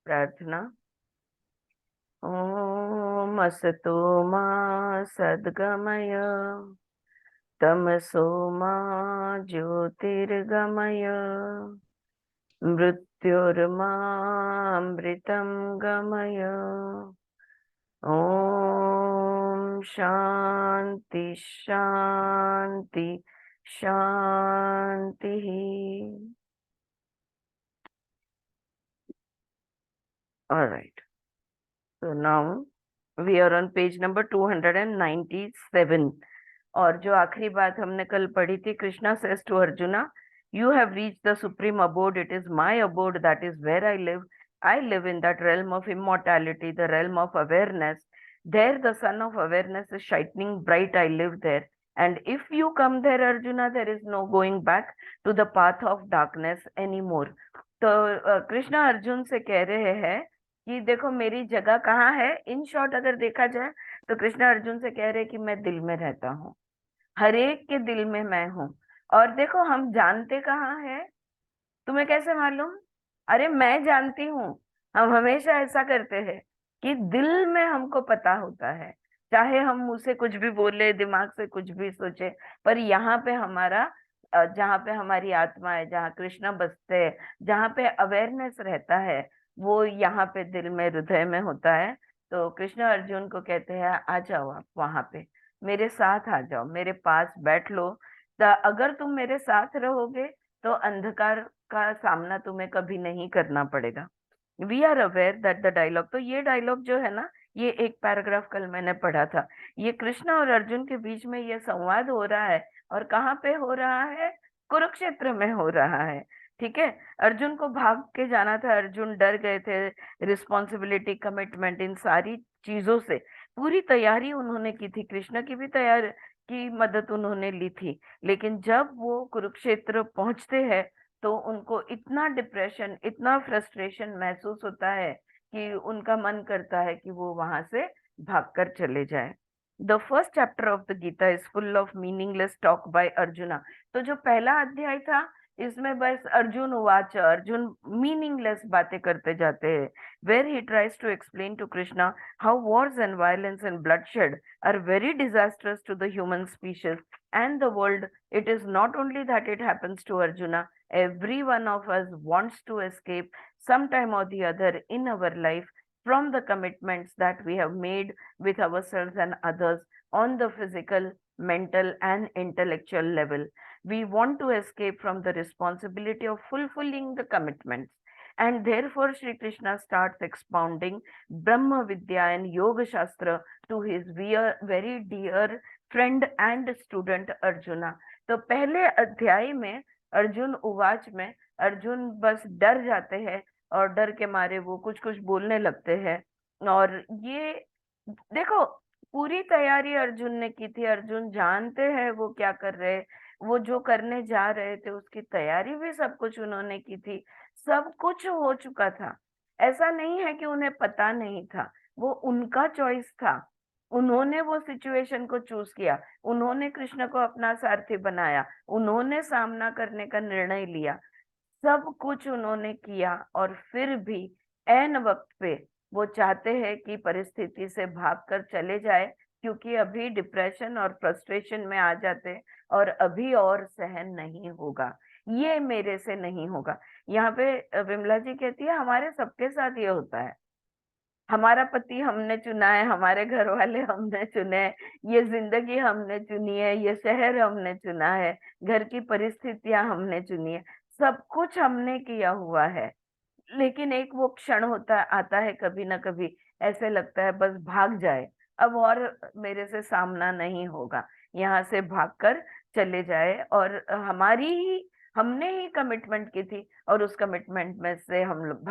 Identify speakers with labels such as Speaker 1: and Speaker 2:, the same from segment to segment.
Speaker 1: प्रार्थना। ओम असतो मा सद्गमय, तमसो मा ज्योतिर्गमय, मृत्युर्मामृतं गमय। ओम शांति शांति शांति। All right. So now we are on page number 297. और जो आखिरी बात हमने कल पढ़ी थी, Krishna says to Arjuna, you have reached the supreme abode. It is my abode. That is where I live. I live in that realm of immortality, the realm of awareness. There the sun of awareness is shining bright. I live there. And if you come there, Arjuna, there is no going back to the path of darkness anymore. तो कृष्णा अर्जुन से कह रहे हैं कि देखो मेरी जगह कहाँ है। इन शॉर्ट अगर देखा जाए तो कृष्णा अर्जुन से कह रहे हैं कि मैं दिल में रहता हूँ, हर एक के दिल में मैं हूँ। और देखो हम जानते कहाँ है, तुम्हें कैसे मालूम? अरे मैं जानती हूँ। हम हमेशा ऐसा करते हैं कि दिल में हमको पता होता है, चाहे हम मुंह से कुछ भी बोले, दिमाग से कुछ भी सोचे, पर यहाँ पे हमारा जहाँ पे हमारी आत्मा है, जहाँ कृष्णा बसते हैं, जहाँ पे अवेयरनेस रहता है, वो यहाँ पे दिल में, हृदय में होता है। तो कृष्ण अर्जुन को कहते हैं आ जाओ आप वहां पे, मेरे साथ आ जाओ, मेरे पास बैठ लो। अगर तुम मेरे साथ रहोगे तो अंधकार का सामना तुम्हें कभी नहीं करना पड़ेगा। We are aware that the dialogue, तो ये डायलॉग जो है ना, ये एक पैराग्राफ कल मैंने पढ़ा था। ये कृष्णा और अर्जुन के बीच में ये संवाद हो रहा है। और कहाँ पे हो रहा है? कुरुक्षेत्र में हो रहा है। ठीक है। अर्जुन को भाग के जाना था, अर्जुन डर गए थे। रिस्पॉन्सिबिलिटी, कमिटमेंट, इन सारी चीजों से पूरी तैयारी उन्होंने की थी, कृष्ण की भी तैयार की मदद उन्होंने ली थी। लेकिन जब वो कुरुक्षेत्र पहुंचते हैं तो उनको इतना डिप्रेशन, इतना फ्रस्ट्रेशन महसूस होता है कि उनका मन करता है कि वो वहां से भागकर चले जाए। The first chapter of the Gita is full of meaningless talk by Arjuna. तो जो पहला अध्याय था, इसमें बस अर्जुन उवाच, अर्जुन मीनिंगलेस बातें करते जाते हैं। Where he tries to explain to Krishna how wars and violence and bloodshed are very disasters to the human species and the world. It is not only that it happens to Arjuna, every one of us wants to escape sometime or the other in our life from the commitments that we have made with ourselves and others on the physical, mental, and intellectual level. We want to escape from the responsibility of fulfilling the commitments. And therefore, Sri Krishna starts expounding Brahma Vidya and Yoga Shastra to his very dear friend and student arjuna. तो पहले अध्याय में अर्जुन उवाच में अर्जुन बस डर जाते हैं और डर के मारे वो कुछ कुछ बोलने लगते हैं। और ये देखो, पूरी तैयारी अर्जुन ने की थी, अर्जुन जानते हैं वो क्या कर रहे, वो जो करने जा रहे थे उसकी तैयारी भी सब कुछ उन्होंने की थी, सब कुछ हो चुका था। ऐसा नहीं है कि उन्हें पता नहीं था, वो उनका चॉइस था। उन्होंने वो सिचुएशन को चूज किया, उन्होंने कृष्ण को अपना सारथी बनाया, उन्होंने सामना करने का निर्णय लिया, सब कुछ उन्होंने किया। और फिर भी ऐन वक्त पे वो चाहते हैं कि परिस्थिति से भागकर चले जाए, क्योंकि अभी डिप्रेशन और फ्रस्ट्रेशन में आ जाते और अभी और सहन नहीं होगा, ये मेरे से नहीं होगा। यहाँ पे विमला जी कहती है हमारे सबके साथ ये होता है। हमारा पति हमने चुना है, हमारे घर वाले हमने चुने हैं, ये जिंदगी हमने चुनी है, ये शहर हमने चुना है, घर की परिस्थितियां हमने चुनी है, सब कुछ हमने किया हुआ है। लेकिन एक वो क्षण होता आता है कभी ना कभी, ऐसे लगता है बस भाग जाए, अब और मेरे से सामना नहीं होगा, यहाँ से भागकर चले जाए। और हमारी ही, हमने ही कमिटमेंट की थी और उस कमिटमेंट में से हम लोग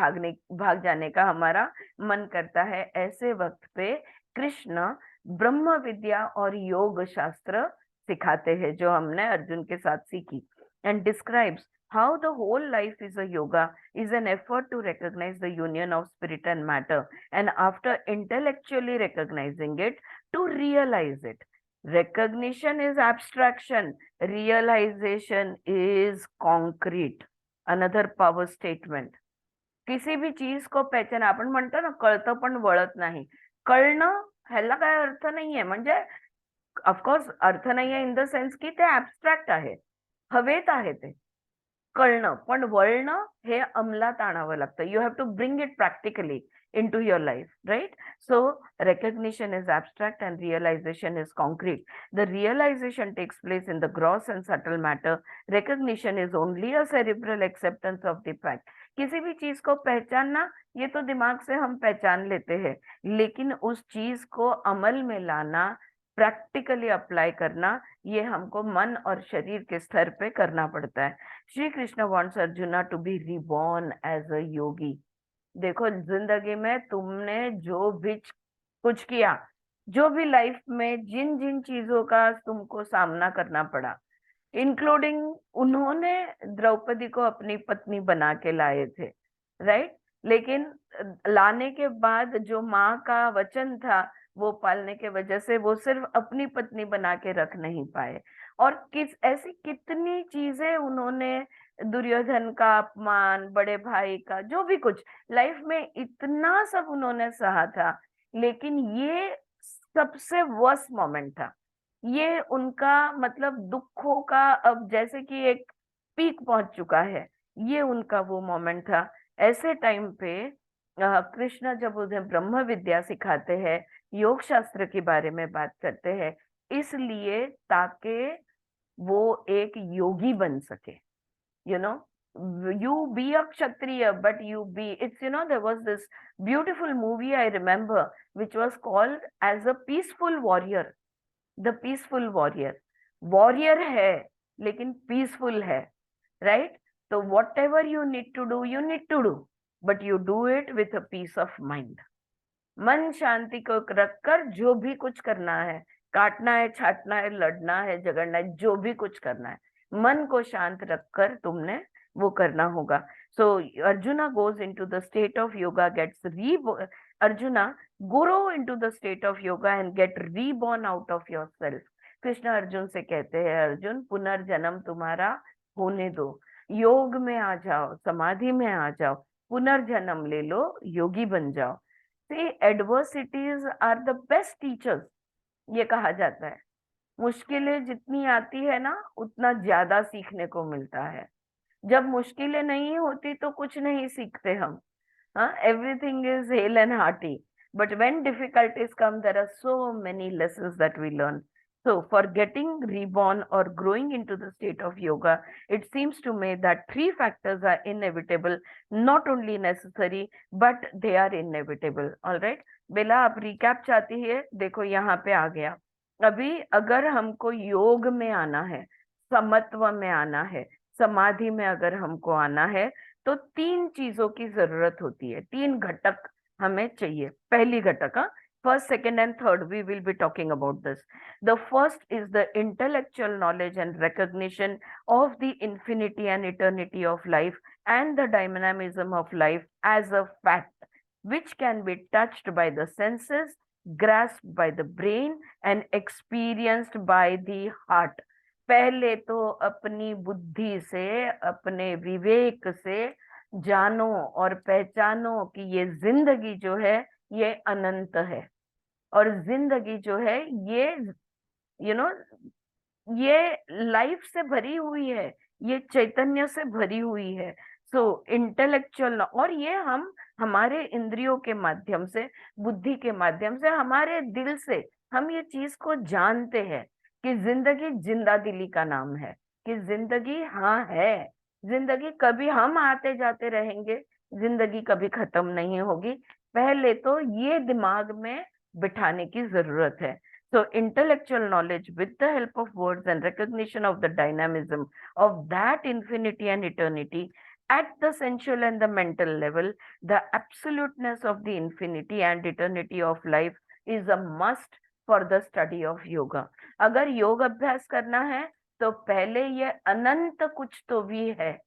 Speaker 1: भाग जाने का हमारा मन करता है। ऐसे वक्त पे कृष्ण ब्रह्म विद्या और योग शास्त्र सिखाते हैं, जो हमने अर्जुन के साथ सीखी। And describes how the whole life is a yoga, is an effort to recognize the union of spirit and matter, and after intellectually recognizing it, to realize it. Recognition is abstraction, realization is concrete. Another power statement. किसी भी चीज को पहचान, आपण म्हणतो ना कळतं पण वळत नाही, कळणं ह्याला काय अर्थ नाहीये, म्हणजे ऑफकोर्स अर्थ नाहीये इन द सेन्स की ते ऍबस्ट्रॅक्ट आहे, हवेत आहे ते कळणं, पण वळणं हे अंमलात आणावं लागतं. You have to bring it practically into your life, right? So recognition is abstract and realization is concrete. The realization takes place in the gross and subtle matter. Recognition is only a cerebral acceptance of the fact. किसी भी चीज को पहचानना, ये तो दिमाग से हम पहचान लेते हैं, लेकिन उस चीज को अमल में लाना, प्रैक्टिकली अप्लाई करना, ये हमको मन और शरीर के स्तर पे करना पड़ता है. Shri Krishna wants Arjuna to be reborn as a yogi. देखो, जिंदगी में तुमने जो भी कुछ किया, जो भी लाइफ में जिन जिन चीजों का तुमको सामना करना पड़ा, इंक्लूडिंग उन्होंने द्रौपदी को अपनी पत्नी बना के लाए थे, राइट? लेकिन लाने के बाद जो माँ का वचन था वो पालने के वजह से वो सिर्फ अपनी पत्नी बना के रख नहीं पाए, और किस ऐसी कितनी चीजें उन्होंने, दुर्योधन का अपमान, बड़े भाई का जो भी कुछ लाइफ में, इतना सब उन्होंने सहा था, लेकिन ये सबसे वर्स्ट मोमेंट था. ये उनका मतलब दुखों का अब जैसे कि एक पीक पहुंच चुका है, ये उनका वो मोमेंट था. ऐसे टाइम पे कृष्ण जब उन्हें ब्रह्म विद्या सिखाते हैं, योग शास्त्र के बारे में बात करते हैं, इसलिए ताकि वो एक योगी बन सके. you know you be a kshatriya, but you be, it's, there was this beautiful movie I remember which was called as a peaceful warrior. The peaceful warrior, warrior है लेकिन पीसफुल है, राइट? तो whatever you need to do, you need to do, but you do it with a peace of mind. मन शांति को रखकर जो भी कुछ करना है, काटना है, छाटना है, लड़ना है, झगड़ना है, जो भी कुछ करना है, मन को शांत रखकर तुमने वो करना होगा. So Arjuna goes into the state of yoga, gets Arjuna grow into the state of yoga and get reborn out of yourself. Krishna Arjun से कहते हैं, अर्जुन पुनर्जन्म तुम्हारा होने दो, योग में आ जाओ, समाधि में आ जाओ, पुनर्जन्म ले लो, योगी बन जाओ. See, adversities are the best teachers, ये कहा जाता है. मुश्किलें जितनी आती है ना, उतना ज्यादा सीखने को मिलता है. जब मुश्किलें नहीं होती तो कुछ नहीं सीखते हम. Everything is hale and hearty. But when difficulties come, there are so many lessons that we learn. So for getting reborn or growing into the state of yoga, it seems to me that 3 factors are inevitable, not only necessary, but they are inevitable. All right. बेला, आप recap चाहती है? देखो यहाँ पे आ गया. अभी अगर हमको योग में आना है, समत्व में आना है, समाधि में अगर हमको आना है, तो 3 चीजों की जरूरत होती है, 3 घटक हमें चाहिए. पहली घटक, first, second and third, we will be talking about this. The first is the intellectual knowledge and recognition of the infinity and eternity of life and the dynamism of life as a fact which can be touched by the senses, grasped by the brain and experienced by the heart. पहले तो अपनी बुद्धि से, अपने विवेक से जानो और पहचानो कि ये जिंदगी जो है ये अनंत है, और जिंदगी जो है ये यू नो ये लाइफ से भरी हुई है, ये चैतन्य से भरी हुई है. सो इंटेलेक्चुअल, और ये हम हमारे इंद्रियों के माध्यम से, बुद्धि के माध्यम से, हमारे दिल से हम ये चीज को जानते हैं कि जिंदगी जिंदा दिली का नाम है, कि जिंदगी हाँ है, जिंदगी कभी हम आते जाते रहेंगे, जिंदगी कभी खत्म नहीं होगी. पहले तो ये दिमाग में बिठाने की जरूरत है. So intellectual knowledge with the help of words and recognition of the dynamism of that infinity and eternity at the sensual and the mental level, the absoluteness of the infinity and eternity of life is a must for the study of yoga. अगर योग अभ्यास करना है तो पहले ये अनंत कुछ तो भी है.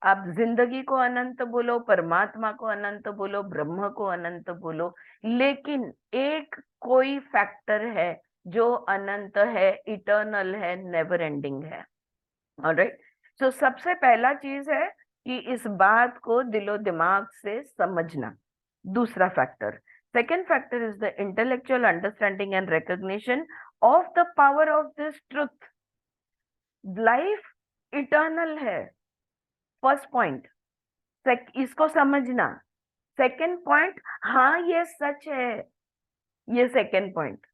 Speaker 1: आप जिंदगी को अनंत बोलो, परमात्मा को अनंत बोलो, ब्रह्म को अनंत बोलो, लेकिन एक कोई फैक्टर है जो अनंत है, इटर्नल है, नेवर एंडिंग है. ऑलराइट. सो सबसे पहला चीज है कि इस बात को दिलो दिमाग से समझना। दूसरा factor, second factor is the intellectual understanding and recognition of the power of this truth. Life eternal है, फर्स्ट पॉइंट, इसको समझना। सेकेंड पॉइंट, हाँ ये सच है, ये second point.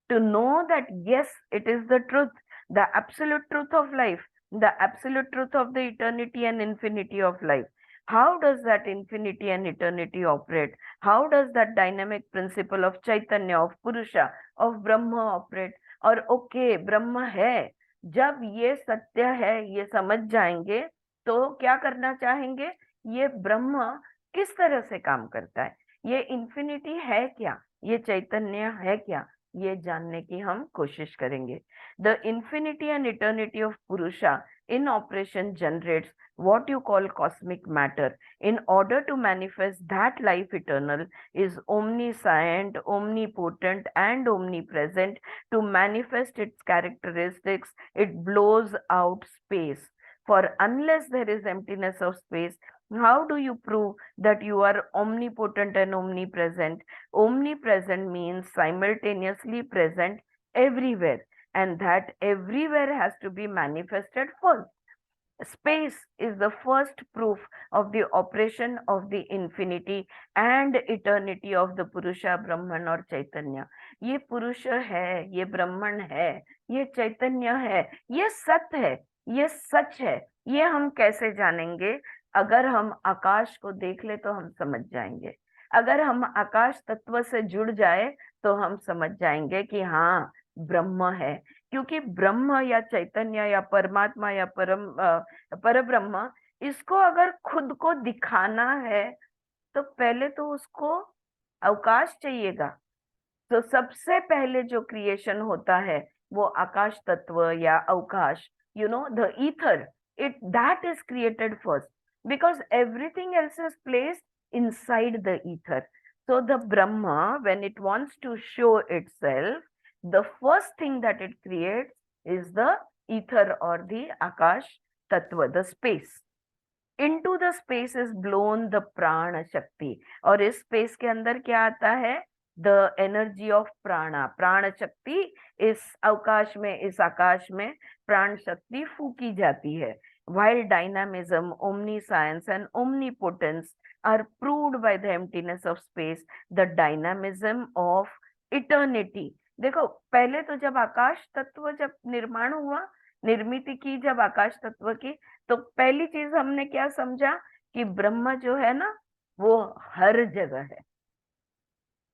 Speaker 1: To know that yes, it is the truth, the absolute truth of life, the absolute truth of the eternity and infinity of life. How does that infinity and eternity operate? How does that dynamic principle of Chaitanya, of Purusha, of Brahma operate? और okay ब्रह्म है, जब ये सत्य है ये समझ जाएंगे तो क्या करना चाहेंगे, ये ब्रह्म किस तरह से काम करता है, ये इन्फिनिटी है क्या, ये चैतन्य है क्या, ये जानने की हम कोशिश करेंगे। The infinity and eternity of Purusha in operation generates what you call cosmic matter. In order to manifest that life eternal is omniscient, omnipotent, and omnipresent. To manifest its characteristics, it blows out space. For unless there is emptiness of space, how do you prove that you are omnipotent and omnipresent? Omnipresent means simultaneously present everywhere, and that everywhere has to be manifested first. Space is the first proof of the operation of the infinity and eternity of the Purusha, Brahman और चैतन्य। ये पुरुष है, ये ब्रह्मण है, ये चैतन्य है, ये सत्य है, ये सच है। ये हम कैसे जानेंगे? अगर हम आकाश को देख ले तो हम समझ जाएंगे। अगर हम आकाश तत्व से जुड़ जाए तो हम समझ जाएंगे कि हाँ ब्रह्म है। क्योंकि ब्रह्म या चैतन्य या परमात्मा या परब्रह्म, इसको अगर खुद को दिखाना है तो पहले तो उसको अवकाश चाहिएगा। तो सबसे पहले जो क्रिएशन होता है वो आकाश तत्व या अवकाश, you know the ether, it that is created first, because everything else is placed inside the ether. So the Brahma, when it wants to show itself, the first thing that it creates is the ether or the Akash Tattva, the space. Into the space is blown the prana shakti. और इस space के अंदर क्या आता है? The energy of prana. प्राण शक्ति इस अवकाश में, इस आकाश में प्राण शक्ति फूकी जाती है। While dynamism, omniscience and omnipotence are proved by the emptiness of space, the dynamism of eternity. देखो पहले तो जब आकाश तत्व जब निर्माण हुआ, निर्मित की जब आकाश तत्व की, तो पहली चीज हमने क्या समझा कि ब्रह्म जो है ना वो हर जगह है,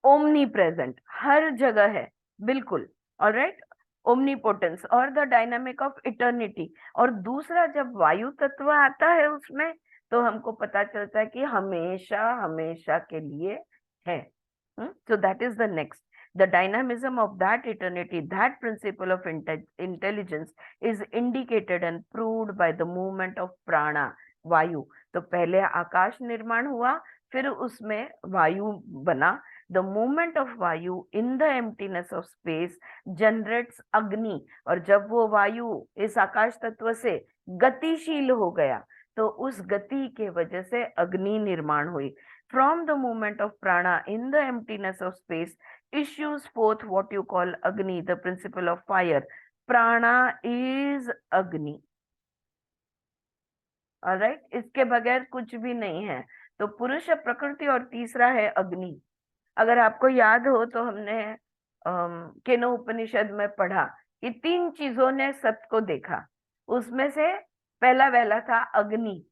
Speaker 1: ओमनी प्रेजेंट, हर जगह है, बिल्कुल। ऑलराइट, ओमनीपोटेंस और द डायनामिक ऑफ इटर्निटी। और दूसरा जब वायु तत्व आता है उसमें तो हमको पता चलता है कि हमेशा हमेशा के लिए है। So that is the next. The dynamism of that eternity, that principle of intelligence is indicated and proved by the movement of prana, वायु। तो पहले आकाश निर्माण हुआ, फिर उसमें वायु बना। The movement of वायु in the emptiness of space generates अग्नि। और जब वो वायु इस आकाश तत्व से गतिशील हो गया तो उस गति के वजह से अग्नि निर्माण हुई। From the movement of prana in the emptiness of space issues forth what you call Agni, the principle of fire. Prana is Agni. Alright, इसके बगैर कुछ भी नहीं है। तो पुरुष प्रकृति और तीसरा है अग्नि। अगर आपको याद हो तो हमने केनो उपनिषद में पढ़ा कि 3 चीजों ने सत्य को देखा। उसमें से पहला वेला था अग्नि,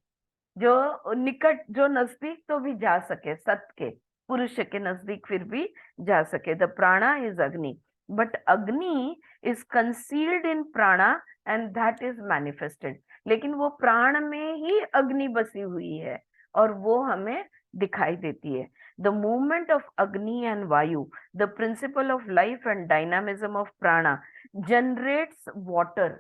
Speaker 1: जो निकट, जो नजदीक तो भी जा सके, सत्य के, पुरुष के नजदीक फिर भी जा सके। द प्राणा इज अग्नि, बट अग्नि इज कंसील्ड इन प्राणा एंड दैट इज मैनिफेस्टेड। लेकिन वो प्राण में ही अग्नि बसी हुई है और वो हमें दिखाई देती है। द मूवमेंट ऑफ अग्नि एंड वायु, the principle of life and dynamism of प्राणा जनरेट्स वाटर।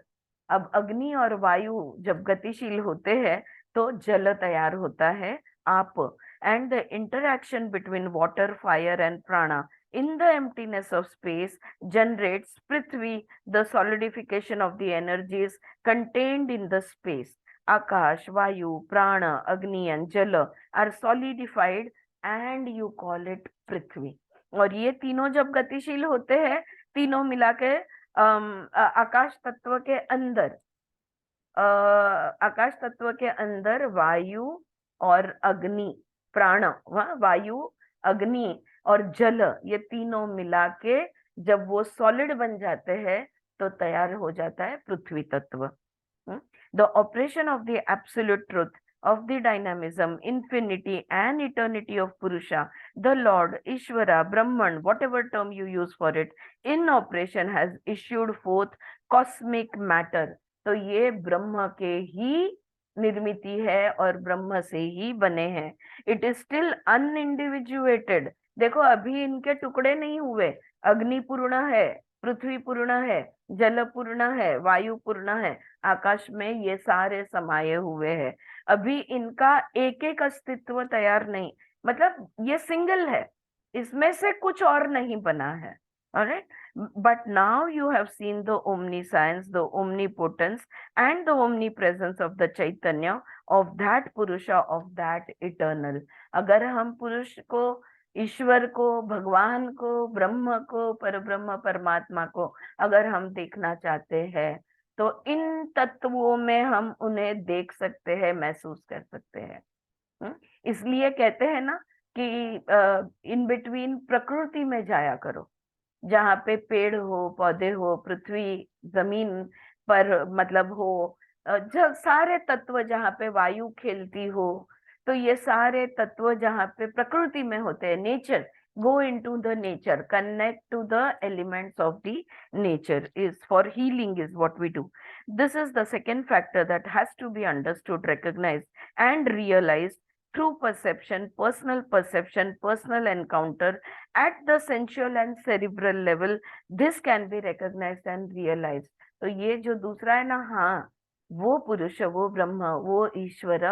Speaker 1: अब अग्नि और वायु जब गतिशील होते हैं तो जल तैयार होता है, आप। And the interaction between water, fire and प्राणा in the emptiness of space generates prithvi, the solidification of the energies contained in the space. Akash, Vayu, Prana, Agni and Jala are solidified and you call it Prithvi. और ये तीनों जब गतिशील होते हैं, तीनों मिला के आकाश तत्व के अंदर, आकाश तत्व के अंदर वायु और अग्नि, प्राण, वायु, अग्नि और जल, ये तीनों मिला के जब वो सॉलिड बन जाते हैं तो तैयार हो जाता है पृथ्वी तत्व. The operation of the absolute truth of the dynamism, infinity and eternity of Purusha, the Lord, Ishvara, Brahman, whatever term you use for it, in operation has issued forth cosmic matter. तो ये ब्रह्म के ही निर्मिति है और ब्रह्म से ही बने हैं. It is still unindividuated. देखो अभी इनके टुकड़े नहीं हुए. अग्नि पूर्ण है, पृथ्वी पूर्ण है, जल पूर्ण है, वायु पूर्ण है, आकाश में ये सारे समाये हुए हैं. अभी इनका एक एक अस्तित्व तैयार नहीं, मतलब ये सिंगल है, इसमें से कुछ और नहीं बना है. Alright, but now you have seen the omniscience, the omnipotence and the omnipresence of the Chaitanya, of that Purusha, of that eternal. अगर हम पुरुष को, ईश्वर को, भगवान को, ब्रह्म को, परब्रह्म परमात्मा को अगर हम देखना चाहते हैं तो इन तत्वों में हम उन्हें देख सकते हैं, महसूस कर सकते हैं. इसलिए कहते हैं ना कि इन बिटवीन प्रकृति में जाया करो, जहाँ पे पेड़ हो, पौधे हो, पृथ्वी जमीन पर मतलब हो, जब सारे तत्व जहाँ पे वायु खेलती हो, तो ये सारे तत्व जहाँ पे प्रकृति में होते हैं, nature, go into the nature, connect to the elements of the nature, is for healing is what we do. This is the second factor that has to be understood, recognized and realized through perception, personal encounter at the sensual and cerebral level. This can be recognized and realized. तो ये जो दूसरा है ना, हाँ, वो पुरुष, वो ब्रह्म, वो ईश्वर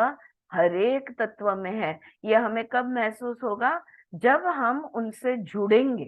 Speaker 1: हर एक तत्व में है. ये हमें कब महसूस होगा? जब हम उनसे जुड़ेंगे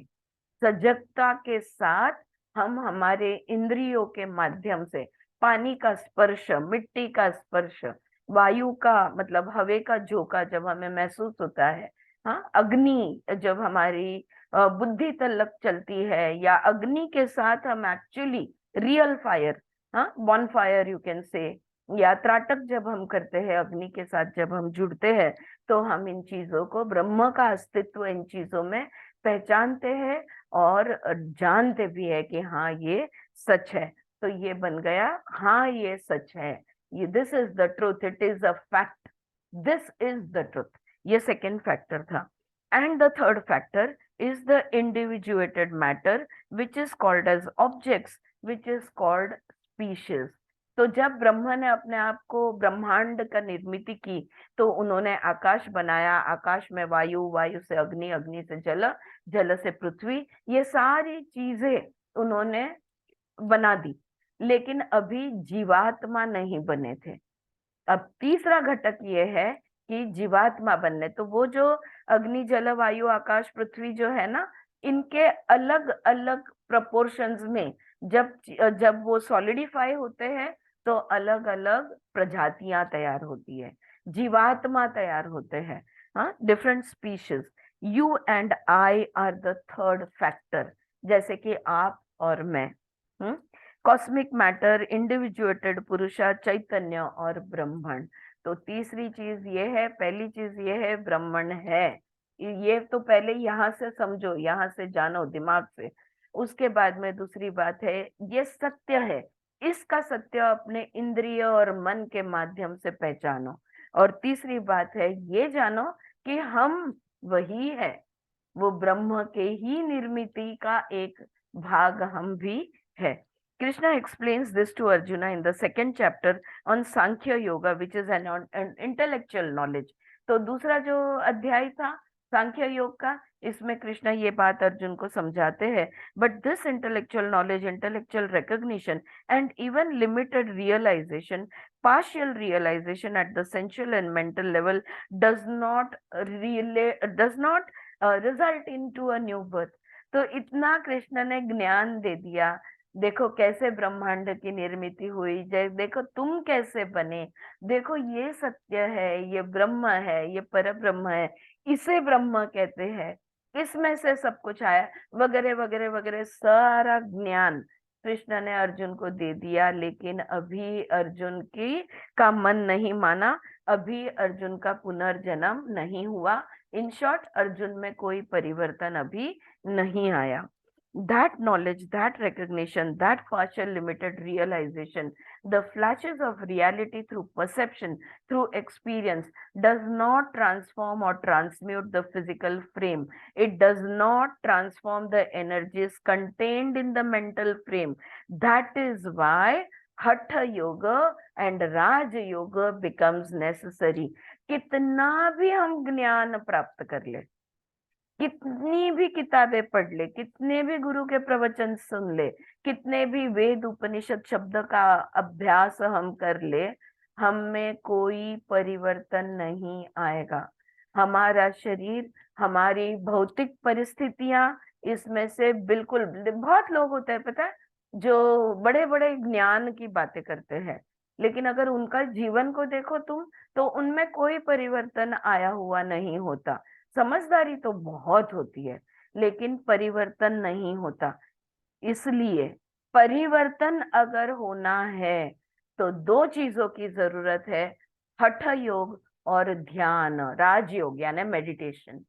Speaker 1: सजगता के साथ. हम हमारे इंद्रियों के माध्यम से पानी का स्पर्श, मिट्टी का स्पर्श, वायु का मतलब हवा का झोंका जब हमें महसूस होता है, हाँ, अग्नि जब हमारी बुद्धि तलक चलती है, या अग्नि के साथ हम एक्चुअली रियल फायर, हाँ, बॉन फायर यू कैन से, या त्राटक जब हम करते हैं, अग्नि के साथ जब हम जुड़ते हैं तो हम इन चीजों को, ब्रह्म का अस्तित्व इन चीजों में पहचानते हैं और जानते भी है कि हाँ ये सच है. तो ये बन गया, हाँ ये सच है, ये this is the truth, it is a fact, this is the truth. ये सेकेंड फैक्टर था. And the third factor is the individuated matter which is called as objects, which is called species. तो जब ब्रह्म ने अपने आप को ब्रह्मांड का निर्मिति की तो उन्होंने आकाश बनाया, आकाश में वायु, वायु से अग्नि, अग्नि से जल, जल से पृथ्वी, ये सारी चीजें उन्होंने बना दी. लेकिन अभी जीवात्मा नहीं बने थे. अब तीसरा घटक ये है कि जीवात्मा बनने, तो वो जो अग्नि, जल, वायु, आकाश, पृथ्वी जो है ना, इनके अलग अलग प्रोपोर्शंस में जब जब वो सॉलिडिफाई होते हैं तो अलग अलग प्रजातियां तैयार होती है, जीवात्मा तैयार होते हैं, हाँ, different species. You and I R the third factor, जैसे कि आप और मैं. कॉस्मिक मैटर, इंडिविजुएटेड पुरुषा, चैतन्य और ब्रह्मण. तो तीसरी चीज ये है, पहली चीज ये है ब्रह्मण है. ये तो पहले यहाँ से समझो, यहाँ से जानो दिमाग से. उसके बाद में दूसरी बात है, ये सत्य है, इसका सत्य अपने इंद्रिय और मन के माध्यम से पहचानो. और तीसरी बात है, ये जानो कि हम वही है, वो ब्रह्म के ही निर्मिति का एक भाग हम भी है. Krishna explains this to Arjuna in the second chapter on Sankhya Yoga, which is an intellectual knowledge. तो दूसरा जो अध्याय था सांख्य योग का, इसमें कृष्णा ये बात अर्जुन को समझाते हैं. But this intellectual knowledge, intellectual recognition and even limited realization, partial realization at the sensual and mental level does not result into a new birth. तो इतना कृष्ण ने ज्ञान दे दिया, देखो कैसे ब्रह्मांड की निर्मित हुई, देखो तुम कैसे बने, देखो ये सत्य है, ये ब्रह्म है, ये पर ब्रह्म है, इसे ब्रह्म कहते हैं, इसमें से सब कुछ आया, वगैरह वगैरह वगैरह सारा ज्ञान कृष्ण ने अर्जुन को दे दिया। लेकिन अभी अर्जुन की का मन नहीं माना, अभी अर्जुन का पुनर्जन्म नहीं हुआ। इन शॉर्ट, अर्जुन में कोई परिवर्तन अभी नहीं आया। That knowledge, that recognition, that partial limited realization, the flashes of reality through perception, through experience, does not transform or transmute the physical frame. It does not transform the energies contained in the mental frame. That is why Hatha Yoga and Raj Yoga becomes necessary. कितना भी हम ज्ञान प्राप्त कर ले, कितनी भी किताबें पढ़ ले, कितने भी गुरु के प्रवचन सुन ले, कितने भी वेद उपनिषद शब्द का अभ्यास हम कर ले, हम में कोई परिवर्तन नहीं आएगा। हमारा शरीर, हमारी भौतिक परिस्थितियां इसमें से बिल्कुल, बहुत लोग होते हैं पता है, जो बड़े बड़े ज्ञान की बातें करते हैं, लेकिन अगर उनका जीवन को देखो तुम, तो उनमें कोई परिवर्तन आया हुआ नहीं होता। समझदारी तो बहुत होती है, लेकिन परिवर्तन नहीं होता। इसलिए परिवर्तन अगर होना है तो दो चीजों की जरूरत है, हठ योग और ध्यान, राजयोग यानी meditation.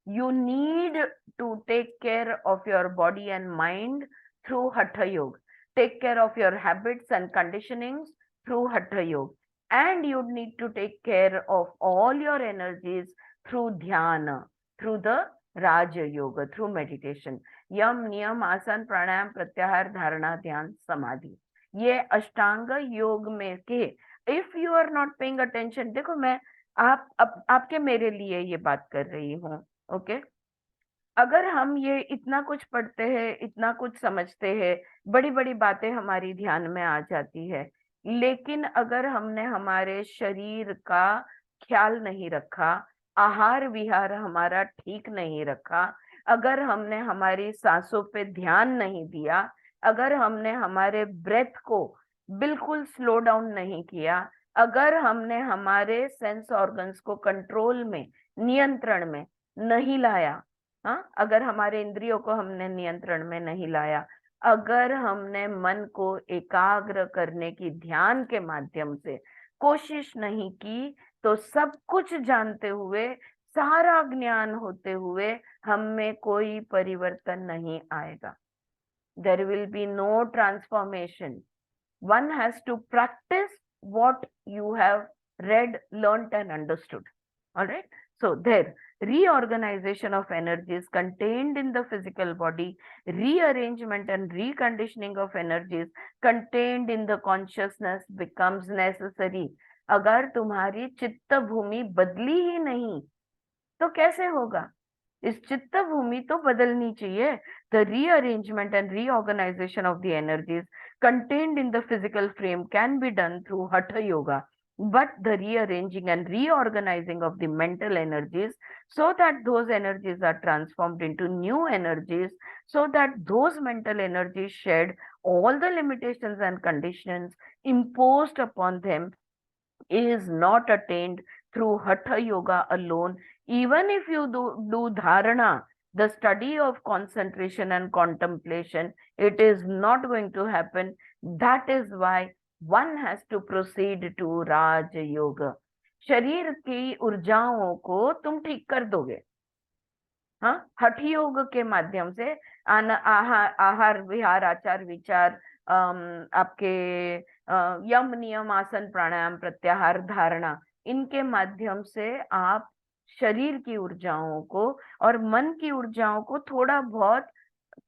Speaker 1: You need to take care of your body and mind through Hatha Yoga. Take care of your habits and conditionings through Hatha Yoga. And you need to take care of all your energies through Dhyana, through the Raja Yoga, through meditation. यम नियम आसन प्राणायाम प्रत्याहार धारणा ध्यान समाधि, ये अष्टांग योग में के, if you are not paying attention, देखो मैं आपके मेरे लिए ये बात कर रही हूँ, ओके। अगर हम ये इतना कुछ पढ़ते हैं, इतना कुछ समझते हैं, बड़ी बड़ी बातें हमारी ध्यान में आ जाती है, लेकिन अगर हमने हमारे शरीर का ख्याल नहीं रखा, आहार विहार हमारा ठीक नहीं रखा, अगर हमने हमारी सांसों पे ध्यान नहीं दिया, अगर हमने हमारे ब्रेथ को बिल्कुल स्लो डाउन नहीं किया, अगर हमने हमारे सेंस ऑर्गन्स को कंट्रोल में, नियंत्रण में नहीं लाया, हाँ, अगर हमारे इंद्रियों को हमने नियंत्रण में नहीं लाया, अगर हमने मन को एकाग्र करने की ध्यान के माध्यम से कोशिश नहीं की, तो सब कुछ जानते हुए, सारा ज्ञान होते हुए, हम में कोई परिवर्तन नहीं आएगा। There will be no transformation. One has to practice what you have read, learnt and understood. All right. So there, reorganization of energies contained in the physical body, rearrangement and reconditioning of energies contained in the consciousness becomes necessary. अगर तुम्हारी चित्त भूमि बदली ही नहीं तो कैसे होगा? इस चित्त भूमि तो बदलनी चाहिए। The rearrangement and reorganization of the energies contained in the physical frame can be done through Hatha Yoga, but the rearranging and reorganizing of the mental energies, so that those energies are transformed into new energies, so that those mental energies shed all the limitations and conditions imposed upon them, is not attained through Hatha Yoga alone. Even if you do dharana, the study of concentration and contemplation, it is not going to happen. That is why one has to proceed to Raj Yoga. शरीर की ऊर्जाओं को तुम ठीक कर दोगे, हाँ, हठ योग के माध्यम से। आहार विहार आचार विचार, आपके यम नियम आसन प्राणायाम प्रत्याहार धारणा, इनके माध्यम से आप शरीर की ऊर्जाओं को और मन की ऊर्जाओं को थोड़ा बहुत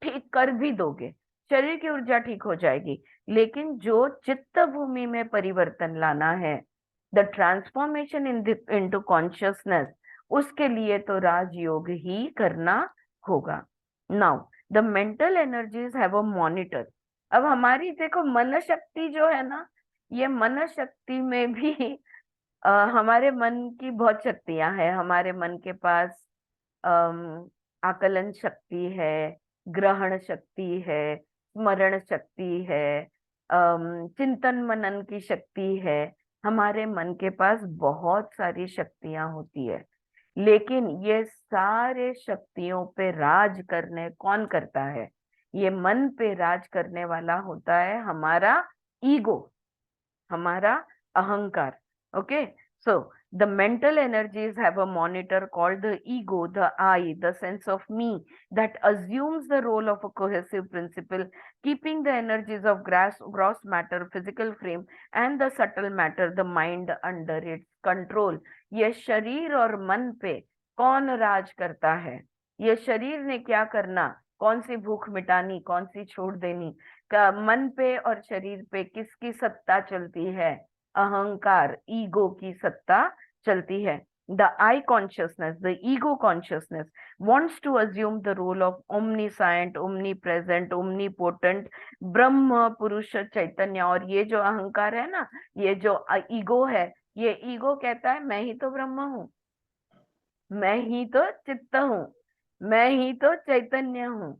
Speaker 1: ठीक कर भी दोगे, शरीर की ऊर्जा ठीक हो जाएगी। लेकिन जो चित्त भूमि में परिवर्तन लाना है, द ट्रांसफॉर्मेशन इनटू कॉन्शियसनेस, उसके लिए तो राजयोग ही करना होगा। Now the mental energies have a monitor. अब हमारी देखो मन शक्ति जो है ना, ये मन शक्ति में भी हमारे मन की बहुत शक्तियां हैं। हमारे मन के पास आकलन शक्ति है, ग्रहण शक्ति है, स्मरण शक्ति है, चिंतन मनन की शक्ति है। हमारे मन के पास बहुत सारी शक्तियां होती है, लेकिन ये सारे शक्तियों पे राज करने कौन करता है? ये मन पे राज करने वाला होता है हमारा ईगो, हमारा अहंकार। Okay, so the mental energies have a monitor called the ego, the I, the sense of me, that assumes the role of a cohesive principle, keeping the energies of gross matter, physical frame, and the subtle matter, the mind, under its control. ये शरीर और मन पे कौन राज करता है? ये शरीर ने क्या करना, कौन सी भूख मिटानी, कौन सी छोड़ देनी, का मन पे और शरीर पे किसकी सत्ता चलती है? अहंकार, ईगो की सत्ता चलती है। The I consciousness, the ego consciousness wants to assume the role of omniscient, omnipresent, omnipotent ब्रह्म पुरुष चैतन्य। और ये जो अहंकार है ना, ये जो ईगो है, ये ईगो कहता है मैं ही तो ब्रह्म हूँ, मैं ही तो चित्त हूँ, मैं ही तो चैतन्य हूँ,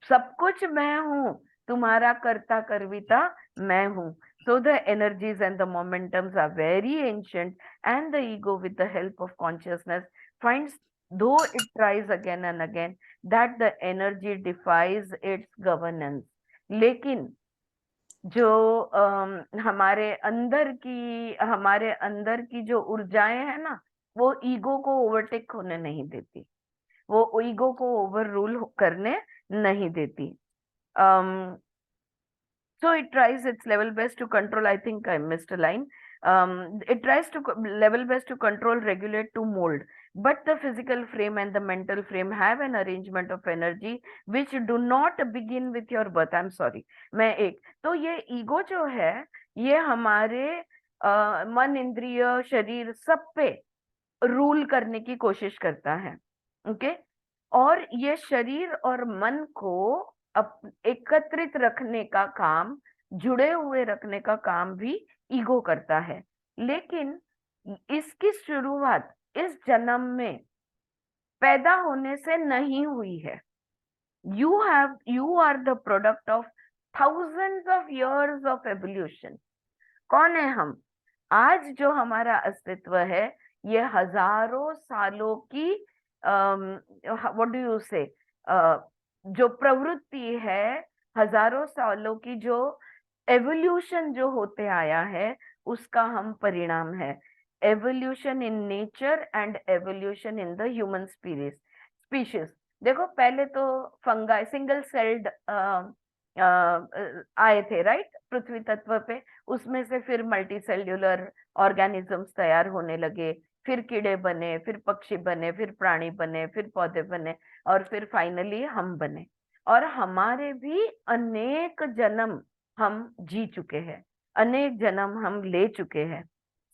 Speaker 1: सब कुछ मैं हूँ, तुम्हारा कर्ता कर्विता मैं हूँ। So the energies and the momentums are very ancient, and the ego, with the help of consciousness, finds, though it tries again and again, that the energy defies its governance. लेकिन जो हमारे अंदर की जो ऊर्जाएं है ना, वो ईगो को ओवरटेक होने नहीं देती, वो ईगो को ओवर रूल करने नहीं देती। So it tries its level best to control. I think I missed a line. It tries to level best to control, regulate, to mold. But the physical frame and the mental frame have an arrangement of energy which do not begin with your birth. I'm sorry. मैं एक तो ये ego जो है, ये हमारे मन, इंद्रिय, शरीर सब पे रूल करने की कोशिश करता है। ओके, और ये शरीर और मन को एकत्रित रखने का काम, जुड़े हुए रखने का काम भी ईगो करता है। लेकिन इसकी शुरुआत इस जन्म में पैदा होने से नहीं हुई है। You are the product of thousands of years of evolution. कौन है हम? आज जो हमारा अस्तित्व है, ये हजारों सालों की व्हाट डू यू से जो प्रवृत्ति है, हजारों सालों की जो एवोल्यूशन जो होते आया है, उसका हम परिणाम है। Evolution in nature and evolution in the human species. देखो, पहले तो फंगाई, सिंगल सेल्ड आए थे, राइट, पृथ्वी तत्व पे। उसमें से फिर मल्टी सेल्यूलर ऑर्गेनिजम्स तैयार होने लगे, फिर कीड़े बने, फिर पक्षी बने, फिर प्राणी बने, फिर पौधे बने, और फिर फाइनली हम बने। और हमारे भी अनेक जन्म हम जी चुके हैं, अनेक जन्म हम ले चुके हैं।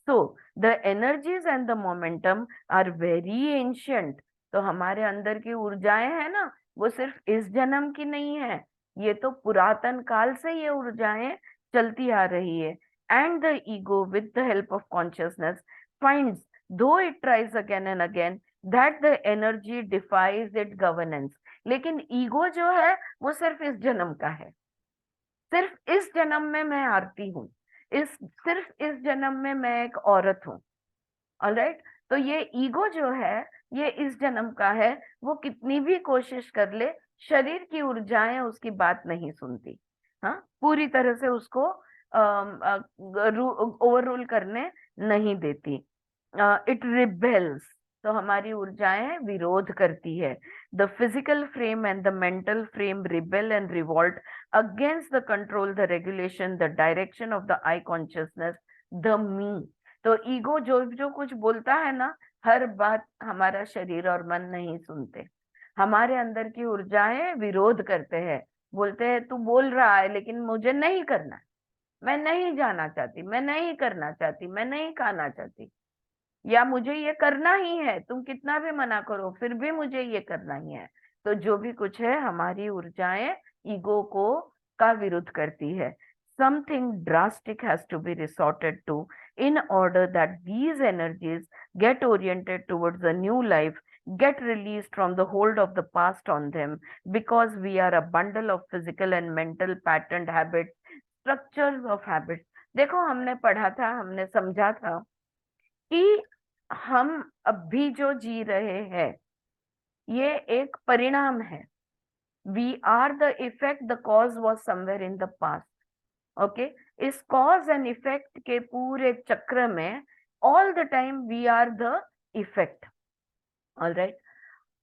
Speaker 1: So the energies and the momentum are very ancient. तो हमारे अंदर की ऊर्जाएं है ना, वो सिर्फ इस जन्म की नहीं है, ये तो पुरातन काल से ये ऊर्जाएं चलती आ रही है। And the ego with the help of consciousness finds, though it tries again and again, that the energy defies its governance। लेकिन ईगो जो है वो सिर्फ इस जन्म का है, सिर्फ इस जन्म में मैं आरती हूँ, सिर्फ इस जन्म में मैं एक औरत हूँ। ऑलराइट, तो ये ईगो जो है, ये इस जन्म का है। वो कितनी भी कोशिश कर ले, शरीर की ऊर्जाएं उसकी बात नहीं सुनती। हाँ, पूरी तरह से उसको ओवर रूल करने नहीं देती। इट रिबेल्स, तो हमारी ऊर्जाएं विरोध करती है। The physical frame and the mental frame rebel and revolt against the control, the regulation, the direction of the I consciousness, the me. तो ईगो जो जो कुछ बोलता है ना, हर बात हमारा शरीर और मन नहीं सुनते। हमारे अंदर की ऊर्जाएं विरोध करते हैं, बोलते हैं तू बोल रहा है लेकिन मुझे नहीं करना, मैं नहीं जाना चाहती, मैं नहीं करना चाहती, मैं नहीं खाना चाहती, या मुझे ये करना ही है, तुम कितना भी मना करो फिर भी मुझे ये करना ही है। तो जो भी कुछ है, हमारी ऊर्जाएं ईगो को का विरोध करती है। Something drastic has to be resorted to in order that these energies get oriented towards a new life, get released from the hold of the past on them, because we are a bundle of physical and mental patterned habits, structures of habits. देखो, हमने पढ़ा था, हमने समझा था कि हम अभी जो जी रहे हैं ये एक परिणाम है. We are the effect, the cause was somewhere in the past. Okay इस कॉज एंड इफेक्ट के पूरे चक्र में all the time we are the effect. Alright,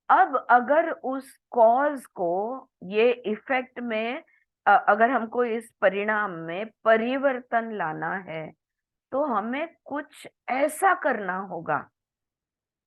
Speaker 1: अब अगर उस कॉज को ये इफेक्ट में अगर हमको इस परिणाम में परिवर्तन लाना है तो हमें कुछ ऐसा करना होगा,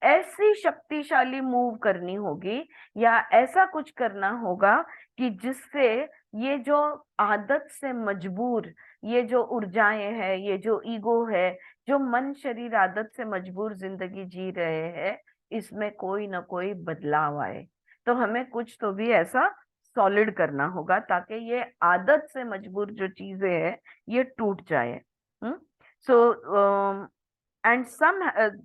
Speaker 1: ऐसी शक्तिशाली मूव करनी होगी या ऐसा कुछ करना होगा कि जिससे ये जो आदत से मजबूर, ये जो ऊर्जाएं हैं, ये जो ईगो है, जो मन शरीर आदत से मजबूर जिंदगी जी रहे हैं, इसमें कोई ना कोई बदलाव आए. तो हमें कुछ तो भी ऐसा सॉलिड करना होगा ताकि ये आदत से मजबूर जो चीजें हैं ये टूट जाए. सो and some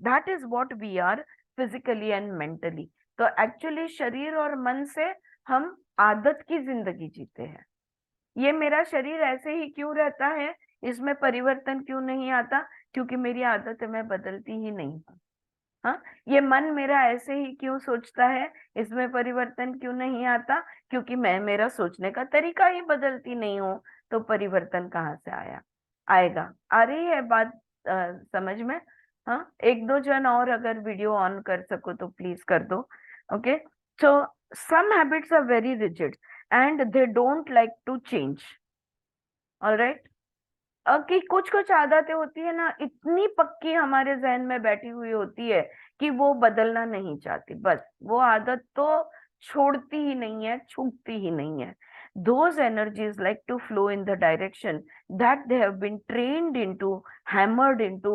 Speaker 1: that is what we are physically and mentally. तो एक्चुअली शरीर और मन से हम आदत की जिंदगी जीते हैं. ये मेरा शरीर ऐसे ही क्यों रहता है, इसमें परिवर्तन क्यों नहीं आता, क्योंकि मेरी आदत मैं बदलती ही नहीं हूँ. हाँ, ये मन मेरा ऐसे ही क्यों सोचता है, इसमें परिवर्तन क्यों नहीं आता, क्योंकि मैं मेरा सोचने का तरीका ही बदलती नहीं हूँ. तो परिवर्तन कहाँ से आएगा. आ रही है बात समझ में. हाँ, एक दो जन और अगर वीडियो ऑन कर सको तो प्लीज कर दो. Okay, so some habits are very rigid and they don't like to change. Alright, कि कुछ कुछ आदतें होती है ना, इतनी पक्की हमारे जहन में बैठी हुई होती है कि वो बदलना नहीं चाहती. बस वो आदत तो छोड़ती ही नहीं है, छूटती ही नहीं है. Those energies like to flow in the direction that they have been trained into, hammered into,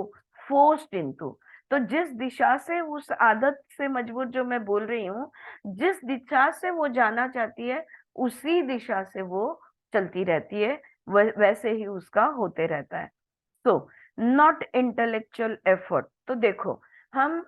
Speaker 1: forced into. तो जिस दिशा से उस आदत से मजबूर जो मैं बोल रही हूँ, जिस दिशा से वो जाना चाहती है उसी दिशा से वो चलती रहती है, वैसे ही उसका होते रहता है. So not intellectual effort. तो देखो, हम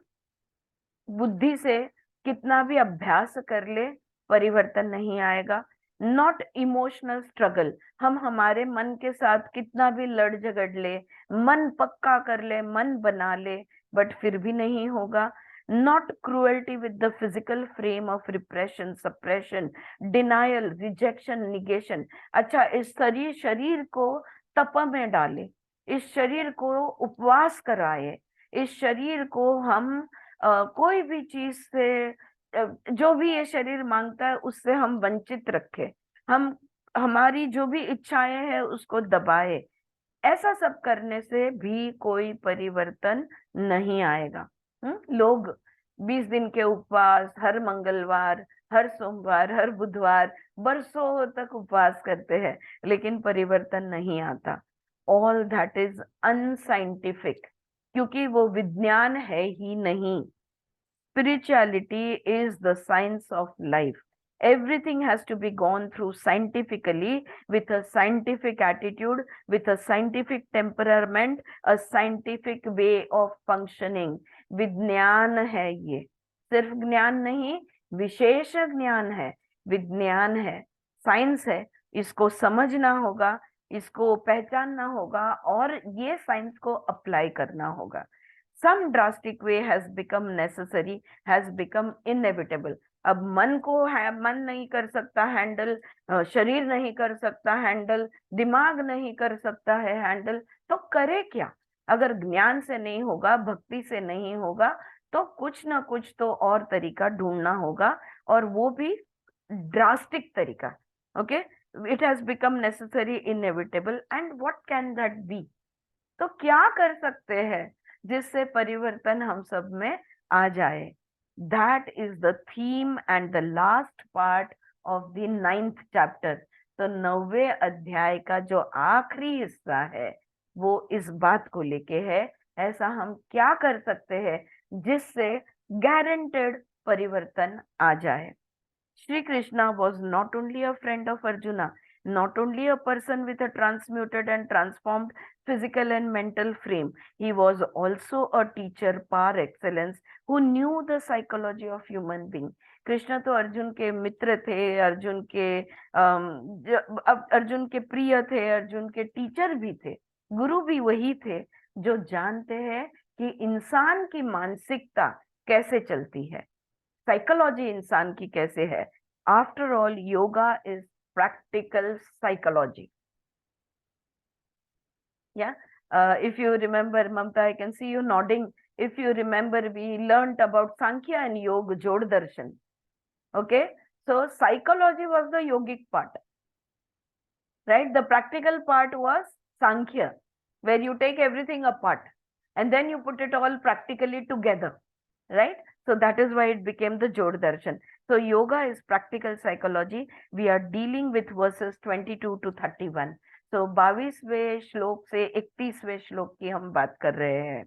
Speaker 1: बुद्धि से कितना भी अभ्यास कर ले परिवर्तन नहीं आएगा. नॉट इमोशनल स्ट्रगल, हम हमारे मन के साथ कितना भी लड़ झगड़ ले, मन पक्का कर ले, मन बना ले, बट फिर भी नहीं होगा. Not cruelty with the physical frame of repression, suppression, denial, rejection, negation. अच्छा, इस शरीर को तप में डाले, इस शरीर को उपवास कराए, इस शरीर को हम कोई भी चीज से जो भी ये शरीर मांगता है उससे हम वंचित रखे, हम हमारी जो भी इच्छाएं हैं उसको दबाए. ऐसा सब करने से भी कोई परिवर्तन नहीं आएगा. लोग 20 दिन के उपवास, हर मंगलवार, हर सोमवार, हर बुधवार, बरसों तक उपवास करते हैं, लेकिन परिवर्तन नहीं आता. ऑल दैट इज अनसाइंटिफिक, क्योंकि वो विज्ञान है ही नहीं. Spirituality is the science of life. Everything has to be gone through scientifically, with a scientific attitude, with a scientific temperament, a scientific way of functioning. विज्ञान है ये, सिर्फ ज्ञान नहीं, विशेष ज्ञान है, विज्ञान है, साइंस है. इसको समझना होगा, इसको पहचानना होगा और ये साइंस को अप्लाई करना होगा. Some drastic way has become necessary, has become inevitable. अब मन को है, मन नहीं कर सकता हैंडल, शरीर नहीं कर सकता हैंडल, दिमाग नहीं कर सकता है हैंडल, तो करे क्या. अगर ज्ञान से नहीं होगा, भक्ति से नहीं होगा, तो कुछ ना कुछ तो और तरीका ढूंढना होगा, और वो भी ड्रास्टिक तरीका. Okay, it has become necessary, inevitable, and what can that be. तो क्या कर सकते हैं जिससे परिवर्तन हम सब में आ जाए. That is the theme and the last part of the 9th chapter. तो 9वें अध्याय का जो आखिरी हिस्सा है वो इस बात को लेके है, ऐसा हम क्या कर सकते हैं जिससे गारंटेड परिवर्तन आ जाए. Sri Krishna was not only a friend of Arjuna, not only a person with a transmuted and transformed physical and mental frame. He was also a teacher par excellence who knew the psychology of human being. Krishna तो अर्जुन के मित्र थे, अर्जुन के अर्जुन के प्रिय थे, अर्जुन के teacher भी थे, गुरु भी वही थे जो जानते हैं कि इंसान की मानसिकता कैसे चलती है, साइकोलॉजी इंसान की कैसे है. After all yoga is practical psychology. Yeah. If you remember, Mamta, I can see you nodding. If you remember, we learnt about Sankhya and Yoga, Jod Darshan. Okay. So psychology was the yogic part, right? The practical part was Sankhya, where you take everything apart and then you put it all practically together, right? So that is why it became the Jod Darshan. So yoga is practical psychology. We are dealing with verses 22 to 31. So 22वें श्लोक से 31वें श्लोक की हम बात कर रहे हैं.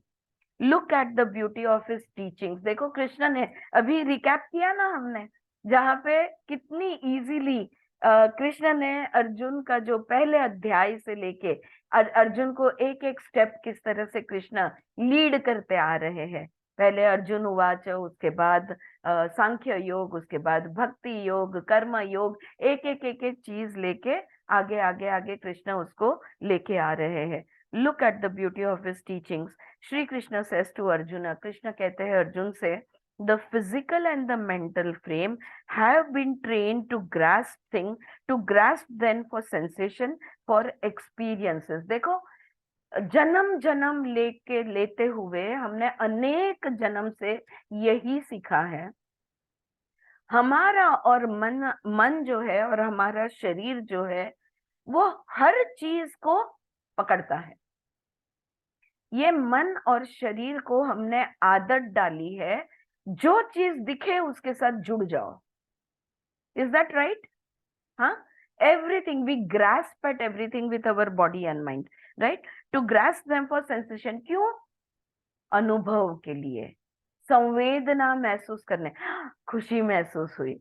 Speaker 1: Look at the beauty of his teachings. देखो कृष्ण ने अभी रिकैप किया ना हमने, जहाँ पे कितनी इजीली कृष्ण ने अर्जुन का जो पहले अध्याय से लेके अर्जुन को एक एक स्टेप किस तरह से कृष्ण लीड करते आ रहे हैं. पहले अर्जुन उवाच, उसके बाद सांख्य योग, उसके बाद भक्ति योग, कर्म योग, एक एक चीज लेके आगे आगे आगे कृष्ण उसको लेके आ रहे हैं. Look at the beauty of his teachings. Shri Krishna says to Arjun, Krishna कहते हैं अर्जुन से, the physical and the mental frame have been train to grasp thing, to grasp then for sensation, for experiences. देखो जन्म जन्म लेते हुए हमने अनेक जन्म से यही सीखा है, हमारा और मन जो है और हमारा शरीर जो है वो हर चीज को पकड़ता है. ये मन और शरीर को हमने आदत डाली है, जो चीज दिखे उसके साथ जुड़ जाओ. Is that right? हाँ, everything we grasp at everything with our body and mind, right? To grasp them for sensation. क्यों? अनुभव के लिए, संवेदना महसूस करने, खुशी महसूस हुई,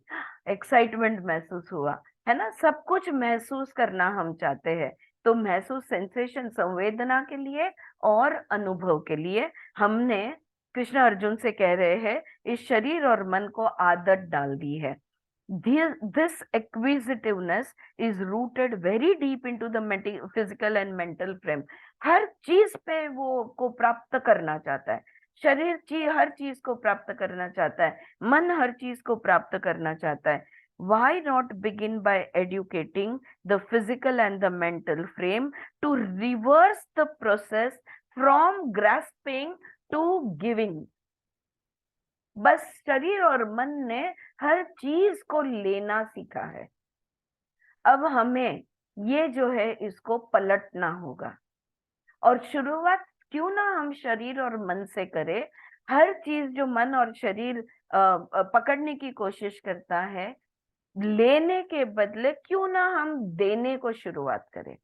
Speaker 1: एक्साइटमेंट महसूस हुआ, है ना, सब कुछ महसूस करना हम चाहते हैं. तो महसूस, सेंसेशन, संवेदना के लिए और अनुभव के लिए हमने, कृष्ण अर्जुन से कह रहे हैं, इस शरीर और मन को आदत डाल दी है. This acquisitiveness is rooted very deep into the physical and mental frame. हर चीज पे वो को प्राप्त करना चाहता है, शरीर हर चीज को प्राप्त करना चाहता है, मन हर चीज को प्राप्त करना चाहता है. Why not begin by educating the physical and the mental frame to reverse the process from grasping to giving? बस शरीर और मन ने हर चीज को लेना सीखा है, अब हमें ये जो है इसको पलटना होगा. और शुरुआत क्यों ना हम शरीर और मन से करें. हर चीज जो मन और शरीर पकड़ने की कोशिश करता है, लेने के बदले क्यों ना हम देने को शुरुआत करें.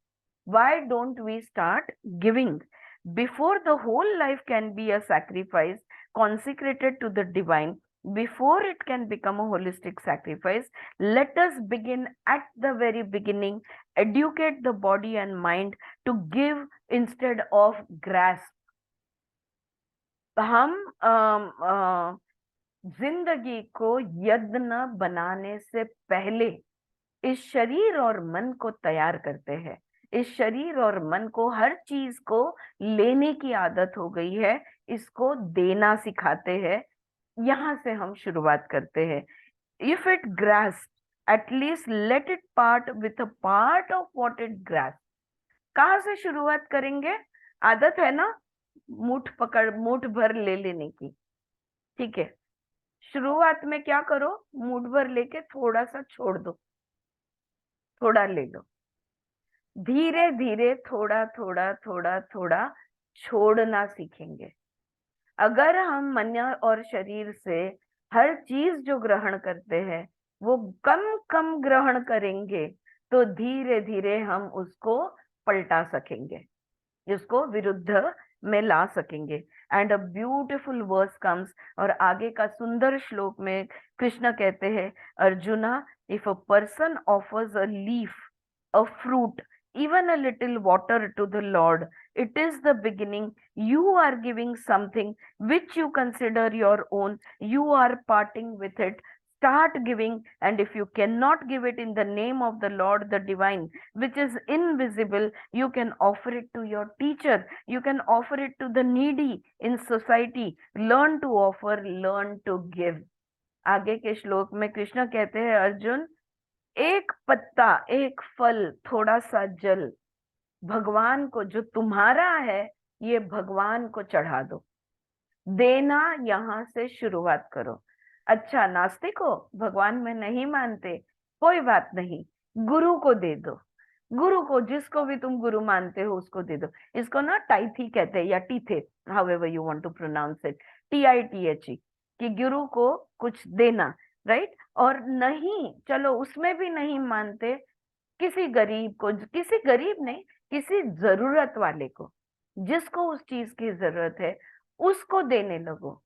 Speaker 1: Why don't we start giving? Before the whole life can be a sacrifice consecrated to the divine, before it can become a holistic sacrifice, let us begin at the very beginning, educate the body and mind to give instead of grasp. हम जिंदगी को यज्ञ बनाने से पहले इस शरीर और मन को तैयार करते हैं. इस शरीर और मन को हर चीज को लेने की आदत हो गई है, इसको देना सिखाते हैं. यहां से हम शुरुआत करते हैं. If it grasp, at least let it part with a part of what it grasp. कहां से शुरुआत करेंगे? आदत है ना मुठ भर ले लेने की, ठीक है. शुरुआत में क्या करो, मुठ भर लेके थोड़ा सा छोड़ दो, थोड़ा ले लो. धीरे धीरे थोड़ा थोड़ा थोड़ा थोड़ा छोड़ना सीखेंगे. अगर हम मन और शरीर से हर चीज जो ग्रहण करते हैं वो कम कम ग्रहण करेंगे, तो धीरे धीरे हम उसको पलटा सकेंगे, जिसको विरुद्ध में ला सकेंगे. And a beautiful verse comes, और आगे का सुंदर श्लोक में कृष्ण कहते हैं, Arjuna, if a person offers a leaf, a fruit, even a little water to the Lord. It is the beginning. You are giving something which you consider your own. You are parting with it. Start giving, and if you cannot give it in the name of the Lord, the divine, which is invisible, you can offer it to your teacher. You can offer it to the needy in society. Learn to offer, learn to give. आगे के श्लोक में कृष्ण कहते हैं, अर्जुन, एक पत्ता, एक फल, थोड़ा सा जल, भगवान को जो तुम्हारा है, ये भगवान को चढ़ा दो। देना यहां से शुरुआत करो। अच्छा, नास्तिक हो, भगवान में नहीं मानते, कोई बात नहीं, गुरु को दे दो। गुरु को, जिसको भी तुम गुरु मानते हो उसको दे दो। इसको ना टाइथी कहते हैं, या tithe, however you want to pronounce it, TITHE, कि गुरु को कुछ देना, राइट। और नहीं, चलो उसमें भी नहीं मानते, किसी गरीब को, किसी गरीब नहीं, किसी जरूरत वाले को, जिसको उस चीज की जरूरत है, उसको देने लगो।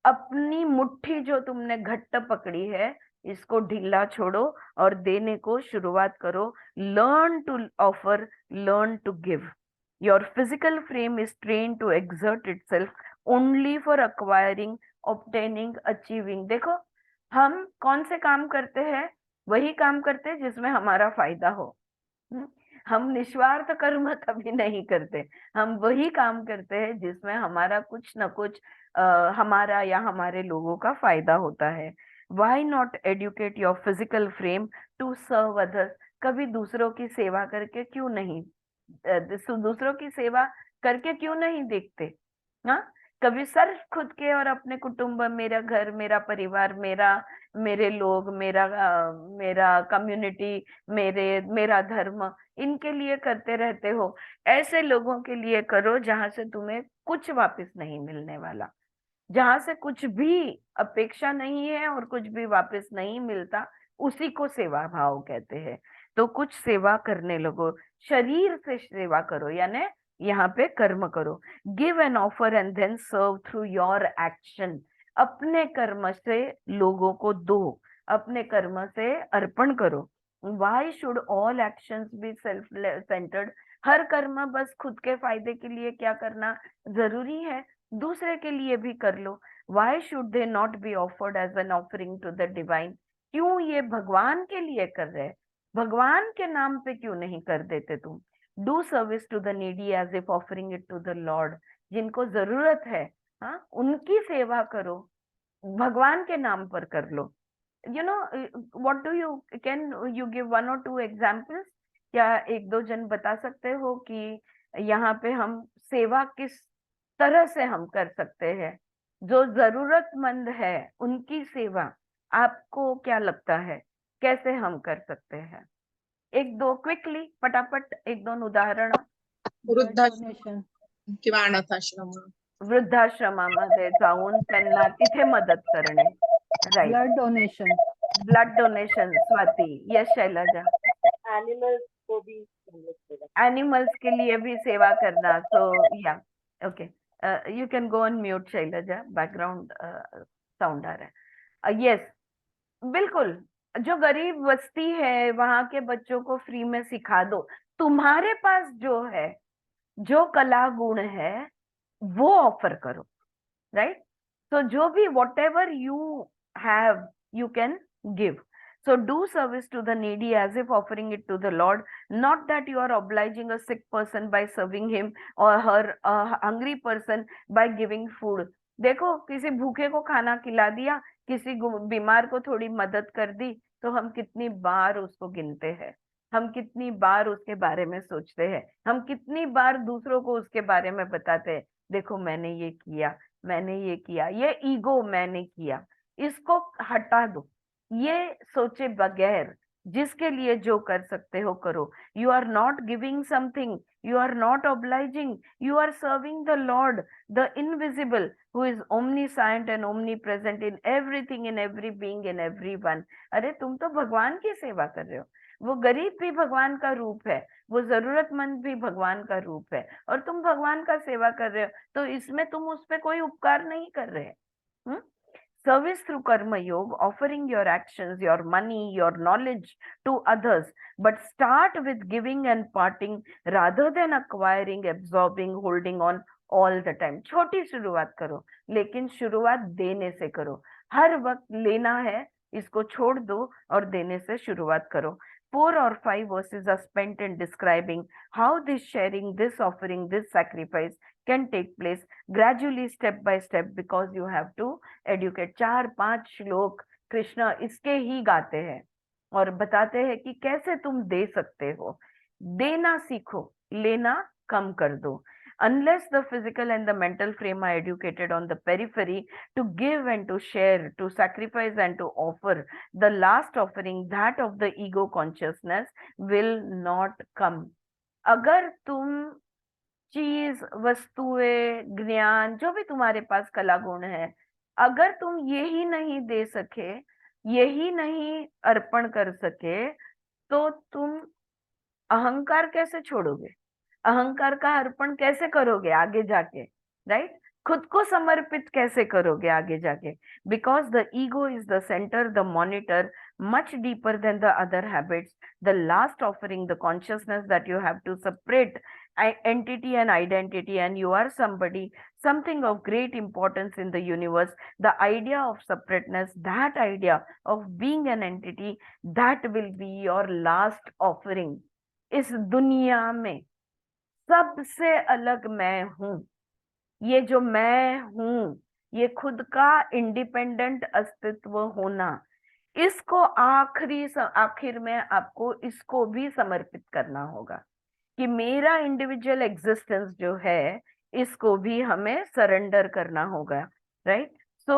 Speaker 1: अपनी मुट्ठी जो तुमने घट्ट पकड़ी है, इसको ढीला छोड़ो और देने को शुरुआत करो। Learn to offer, learn to give. Your physical frame is train to exert itself only for acquiring, obtaining, achieving. देखो, हम कौन से काम करते हैं? वही काम करते हैं जिसमें हमारा फायदा हो। हम निस्वार्थ कर्म कभी नहीं करते। हम वही काम करते हैं जिसमें हमारा कुछ न कुछ हमारा या हमारे लोगों का फायदा होता है। Why not educate your physical frame to serve others? कभी दूसरों की सेवा करके क्यों नहीं, दूसरों की सेवा करके क्यों नहीं देखते? हाँ, कभी सिर्फ खुद के और अपने कुटुंब, मेरा घर, मेरा परिवार, मेरे लोग, मेरा कम्युनिटी, मेरा धर्म, इनके लिए करते रहते हो। ऐसे लोगों के लिए करो जहां से तुम्हें कुछ वापस नहीं मिलने वाला, जहां से कुछ भी अपेक्षा नहीं है और कुछ भी वापस नहीं मिलता, उसी को सेवा भाव कहते हैं। तो कुछ सेवा करने लगो, शरीर से सेवा करो, यानी यहाँ पे कर्म करो। Give an offer and then serve through your action. अपने कर्म से लोगों को दो, अपने कर्म से अर्पण करो। Why should all actions be self centred? हर कर्म बस खुद के फायदे के लिए क्या करना जरूरी है? दूसरे के लिए भी कर लो। Why should they not be offered as an offering to the divine? क्यों ये भगवान के लिए कर रहे? भगवान के नाम पे क्यों नहीं कर देते तुम? Do service to the needy as if offering it to the lord. जिनको जरूरत है, हाँ, उनकी सेवा करो, भगवान के नाम पर कर लो। You know, what do you can you give 1 or 2 examples? क्या एक दो जन बता सकते हो कि यहाँ पे हम सेवा किस तरह से हम कर सकते हैं? जो जरूरतमंद है उनकी सेवा, आपको क्या लगता है कैसे हम कर सकते हैं? एक दो क्विकली, पटापट, एक दोन उदाहरण।
Speaker 2: ब्लड
Speaker 3: वृद्धाश्रम
Speaker 2: डोनेशन,
Speaker 3: किंवा अनाथाश्रम.
Speaker 1: वृद्धाश्रमामध्ये जाऊन त्यांना तिथे मदत करणे, right.
Speaker 2: Blood donation,
Speaker 1: blood donation, Swati. Yes Shailaja.
Speaker 4: Animals को भी हम लोग सेवा
Speaker 1: एनिमल्स के लिए भी सेवा करना, so yeah, okay, you can go on mute Shailaja, background sound आ रहा है। यस, बिल्कुल। जो गरीब बस्ती है वहां के बच्चों को फ्री में सिखा दो। तुम्हारे पास जो है, जो कला गुण है, वो ऑफर करो, राइट। So जो भी whatever you have, you can give. So do service to the needy as if offering it to the Lord, not that you are obliging a sick person by serving him or her, a hungry person by giving food. देखो, किसी भूखे को खाना खिला दिया, किसी बीमार को थोड़ी मदद कर दी, तो हम कितनी बार उसको गिनते हैं, हम कितनी बार उसके बारे में सोचते हैं, हम कितनी बार दूसरों को उसके बारे में बताते हैं, देखो मैंने ये किया, मैंने ये किया। ये ईगो, मैंने किया, इसको हटा दो। ये सोचे बगैर जिसके लिए जो कर सकते हो करो। You are not giving something, you are not obliging, you are serving the lord, the invisible, who is omniscient and omnipresent in everything, in every being, in every one. अरे तुम तो भगवान की सेवा कर रहे हो। वो गरीब भी भगवान का रूप है, वो जरूरतमंद भी भगवान का रूप है, और तुम भगवान का सेवा कर रहे हो, तो इसमें तुम उस पे कोई उपकार नहीं कर रहे। service through karma yoga, offering your actions, your money, your knowledge to others, but start with giving and parting rather than acquiring, absorbing, holding on all the time. छोटी शुरुआत करो, लेकिन शुरुआत देने से करो. हर वक्त लेना है, इसको छोड़ दो और देने से शुरुआत करो. 4 or 5 verses are spent in describing how this sharing, this offering, this sacrifice can take place gradually, step by step, because you have to educate. 4-5 श्लोक कृष्ण इसके ही गाते हैं और बताते हैं कि कैसे तुम दे सकते हो. देना सीखो, लेना कम कर दो. Unless the physical and the mental frame are educated on the periphery to give and to share, to sacrifice and to offer, the last offering, that of the ego consciousness, will not come. अगर तुम चीज, वस्तुएं, ज्ञान, जो भी तुम्हारे पास कला गुण है, अगर तुम यही नहीं दे सके, यही नहीं अर्पण कर सके, तो तुम अहंकार कैसे छोड़ोगे? अहंकार का अर्पण कैसे करोगे आगे जाके? राइट? खुद को समर्पित कैसे करोगे आगे जाके? Because the ego is the centre, the monitor, much deeper than the other habits. The last offering, the consciousness that you have to separate entity and identity, and you are somebody, something of great importance in the universe. The idea of separateness, that idea of being an entity, that will be your last offering. इस दुनिया में सबसे अलग मैं हूं. ये जो मैं हूं, ये खुद का इंडिपेंडेंट अस्तित्व होना, इसको आखिर में आपको इसको भी समर्पित करना होगा कि मेरा इंडिविजुअल एग्जिस्टेंस जो है, इसको भी हमें सरेंडर करना होगा. Right? So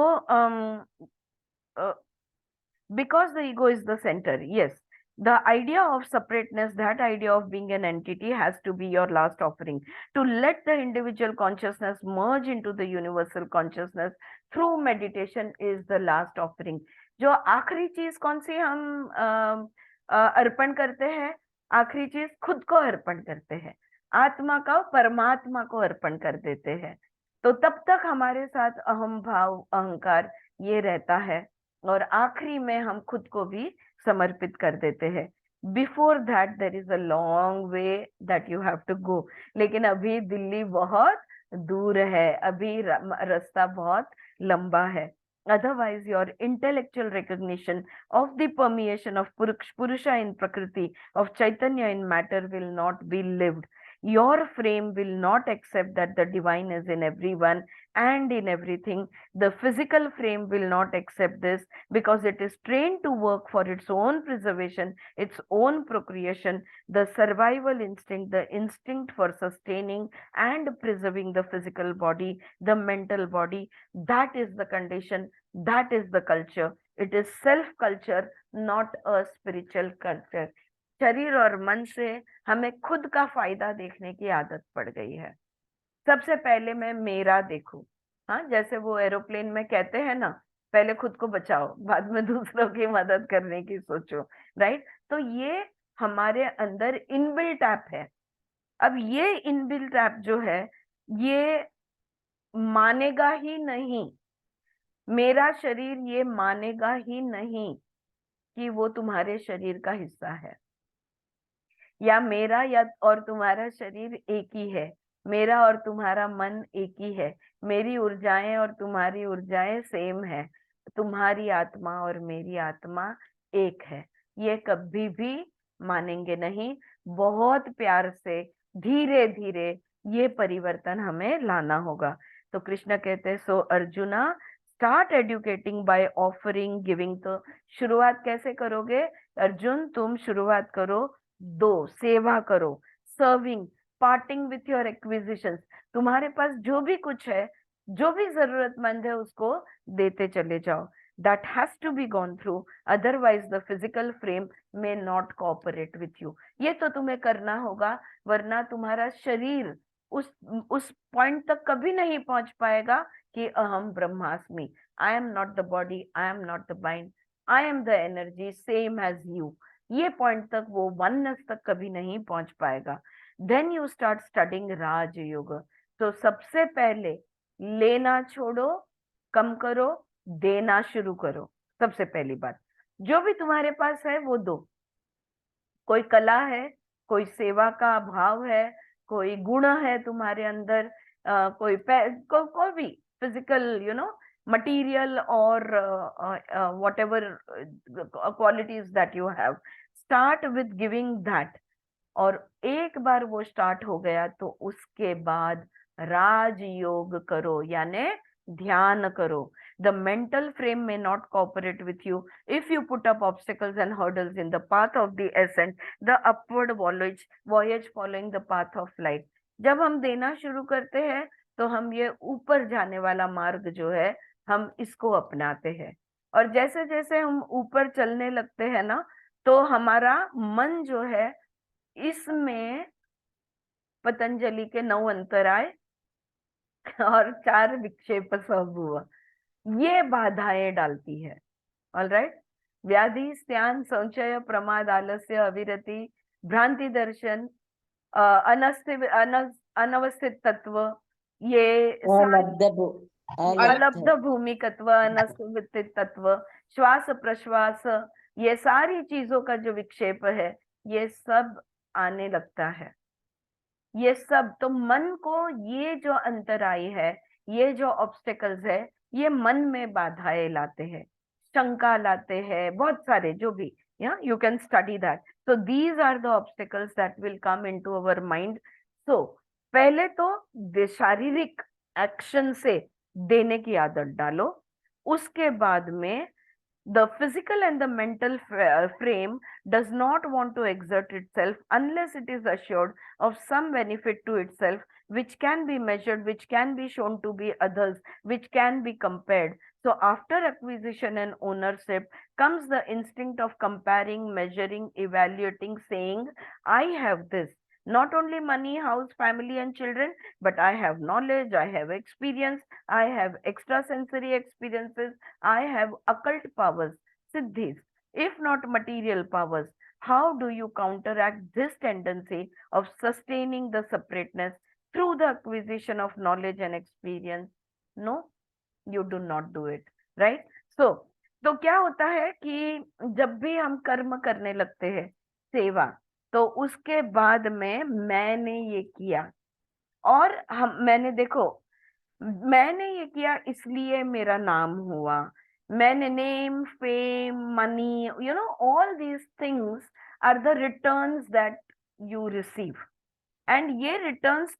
Speaker 1: because the ego is the center, yes, the idea of separateness, that idea of being an entity, has to be your last offering. To let the individual consciousness merge into the universal consciousness through meditation is the last offering. जो आखिरी चीज कौन सी हम अर्पण करते हैं? आखिरी चीज खुद को अर्पण करते हैं, आत्मा का परमात्मा को अर्पण कर देते हैं. तो तब तक हमारे साथ अहम भाव, अहंकार ये रहता है, और आखिरी में हम खुद को भी समर्पित कर देते हैं. Before that there is a long way that you have to go. लेकिन अभी दिल्ली बहुत दूर है, अभी रास्ता बहुत लंबा है. Otherwise, your intellectual recognition of the permeation of Purusha in Prakriti, of Chaitanya in matter, will not be lived. Your frame will not accept that the divine is in everyone and in everything. The physical frame will not accept this because it is trained to work for its own preservation, its own procreation. The survival instinct, the instinct for sustaining and preserving the physical body, the mental body, that is the condition, that is the culture. It is self culture, not a spiritual culture. शरीर और मन से हमें खुद का फायदा देखने की आदत पड़ गई है. सबसे पहले मैं मेरा देखूं. हाँ, जैसे वो एरोप्लेन में कहते हैं ना, पहले खुद को बचाओ, बाद में दूसरों की मदद करने की सोचो. राइट? तो ये हमारे अंदर इनबिल्ट ऐप है. अब ये इनबिल्ट ऐप जो है, ये मानेगा ही नहीं, मेरा शरीर ये मानेगा ही नहीं कि वो तुम्हारे शरीर का हिस्सा है, या मेरा या और तुम्हारा शरीर एक ही है, मेरा और तुम्हारा मन एक ही है, मेरी ऊर्जाएं और तुम्हारी ऊर्जाएं सेम है, तुम्हारी आत्मा और मेरी आत्मा एक है. ये कभी भी मानेंगे नहीं. बहुत प्यार से धीरे धीरे ये परिवर्तन हमें लाना होगा. तो कृष्ण कहते हैं, so Arjuna, start educating by offering, giving. तो शुरुआत कैसे करोगे अर्जुन? तुम शुरुआत करो, दो, सेवा करो, serving, parting with your acquisitions. तुम्हारे पास जो भी कुछ है, जो भी जरूरतमंद है, उसको देते चले जाओ. that has to be gone through, otherwise the physical frame may not cooperate with you. ये तो तुम्हें करना होगा, वरना तुम्हारा शरीर उस पॉइंट तक कभी नहीं पहुंच पाएगा कि अहम ब्रह्मास्मि, I am not the body, I am not the mind, I am the energy same as you. ये पॉइंट तक, वो वननेस तक कभी नहीं पहुंच पाएगा. देन यू स्टार्ट स्टडिंग राजयोग. तो सबसे पहले लेना छोड़ो, कम करो, देना शुरू करो। सबसे पहली बात, जो भी तुम्हारे पास है वो दो। कोई कला है, कोई सेवा का भाव है, कोई गुण है तुम्हारे अंदर, कोई भी फिजिकल मटेरियल और whatever qualities that you have, start with giving that। और एक बार वो स्टार्ट हो गया तो उसके बाद राजयोग करो, यानी ध्यान करो। The mental frame may not cooperate with you if you put up obstacles and hurdles in the path of the ascent, the upward voyage following the path of life। जब हम देना शुरू करते हैं तो हम ये ऊपर जाने वाला मार्ग जो है, हम इसको अपनाते हैं। और जैसे जैसे हम ऊपर चलने लगते हैं ना, तो हमारा मन जो है, इसमें पतंजलि के 9 अंतर आए और 4 विक्षेप सब हुआ, ये बाधाएं डालती है। All right. व्याधि, स्त्यान, संचय, प्रमाद, आलस्य, अविरति, भ्रांति दर्शन, अनवस्थित तत्व, ये अलब्ध भूमिकत्व, अनवस्थित तत्व, श्वास प्रश्वास, ये सारी चीजों का जो विक्षेप है, ये सब आने लगता है। ये सब तो मन को, ये जो अंतराई है, ये जो ऑब्स्टेकल्स है, ये मन में बाधाएं लाते हैं, शंका लाते हैं, बहुत सारे जो भी, you can study that। So these are the obstacles that will come into our mind। So पहले तो शारीरिक एक्शन से देने की आदत डालो, उसके बाद में the physical and the mental frame does not want to exert itself unless it is assured of some benefit to itself, which can be measured, which can be shown to be others, which can be compared। So after acquisition and ownership comes the instinct of comparing, measuring, evaluating, saying, I have this, not only money, house, family and children, but I have knowledge, I have experience, I have extrasensory experiences, I have occult powers, siddhis, if not material powers। How do you counteract this tendency of sustaining the separateness through the acquisition of knowledge and experience? No, you do not do it, right? So, तो क्या होता है कि जब भी हम कर्म करने लगते हैं, सेवा, तो उसके बाद में मैंने ये किया, और मैंने देखो, मैंने ये किया इसलिए मेरा नाम हुआ, मैंने name, fame, money, all these things are the returns that you receive. And ये रिटर्न्स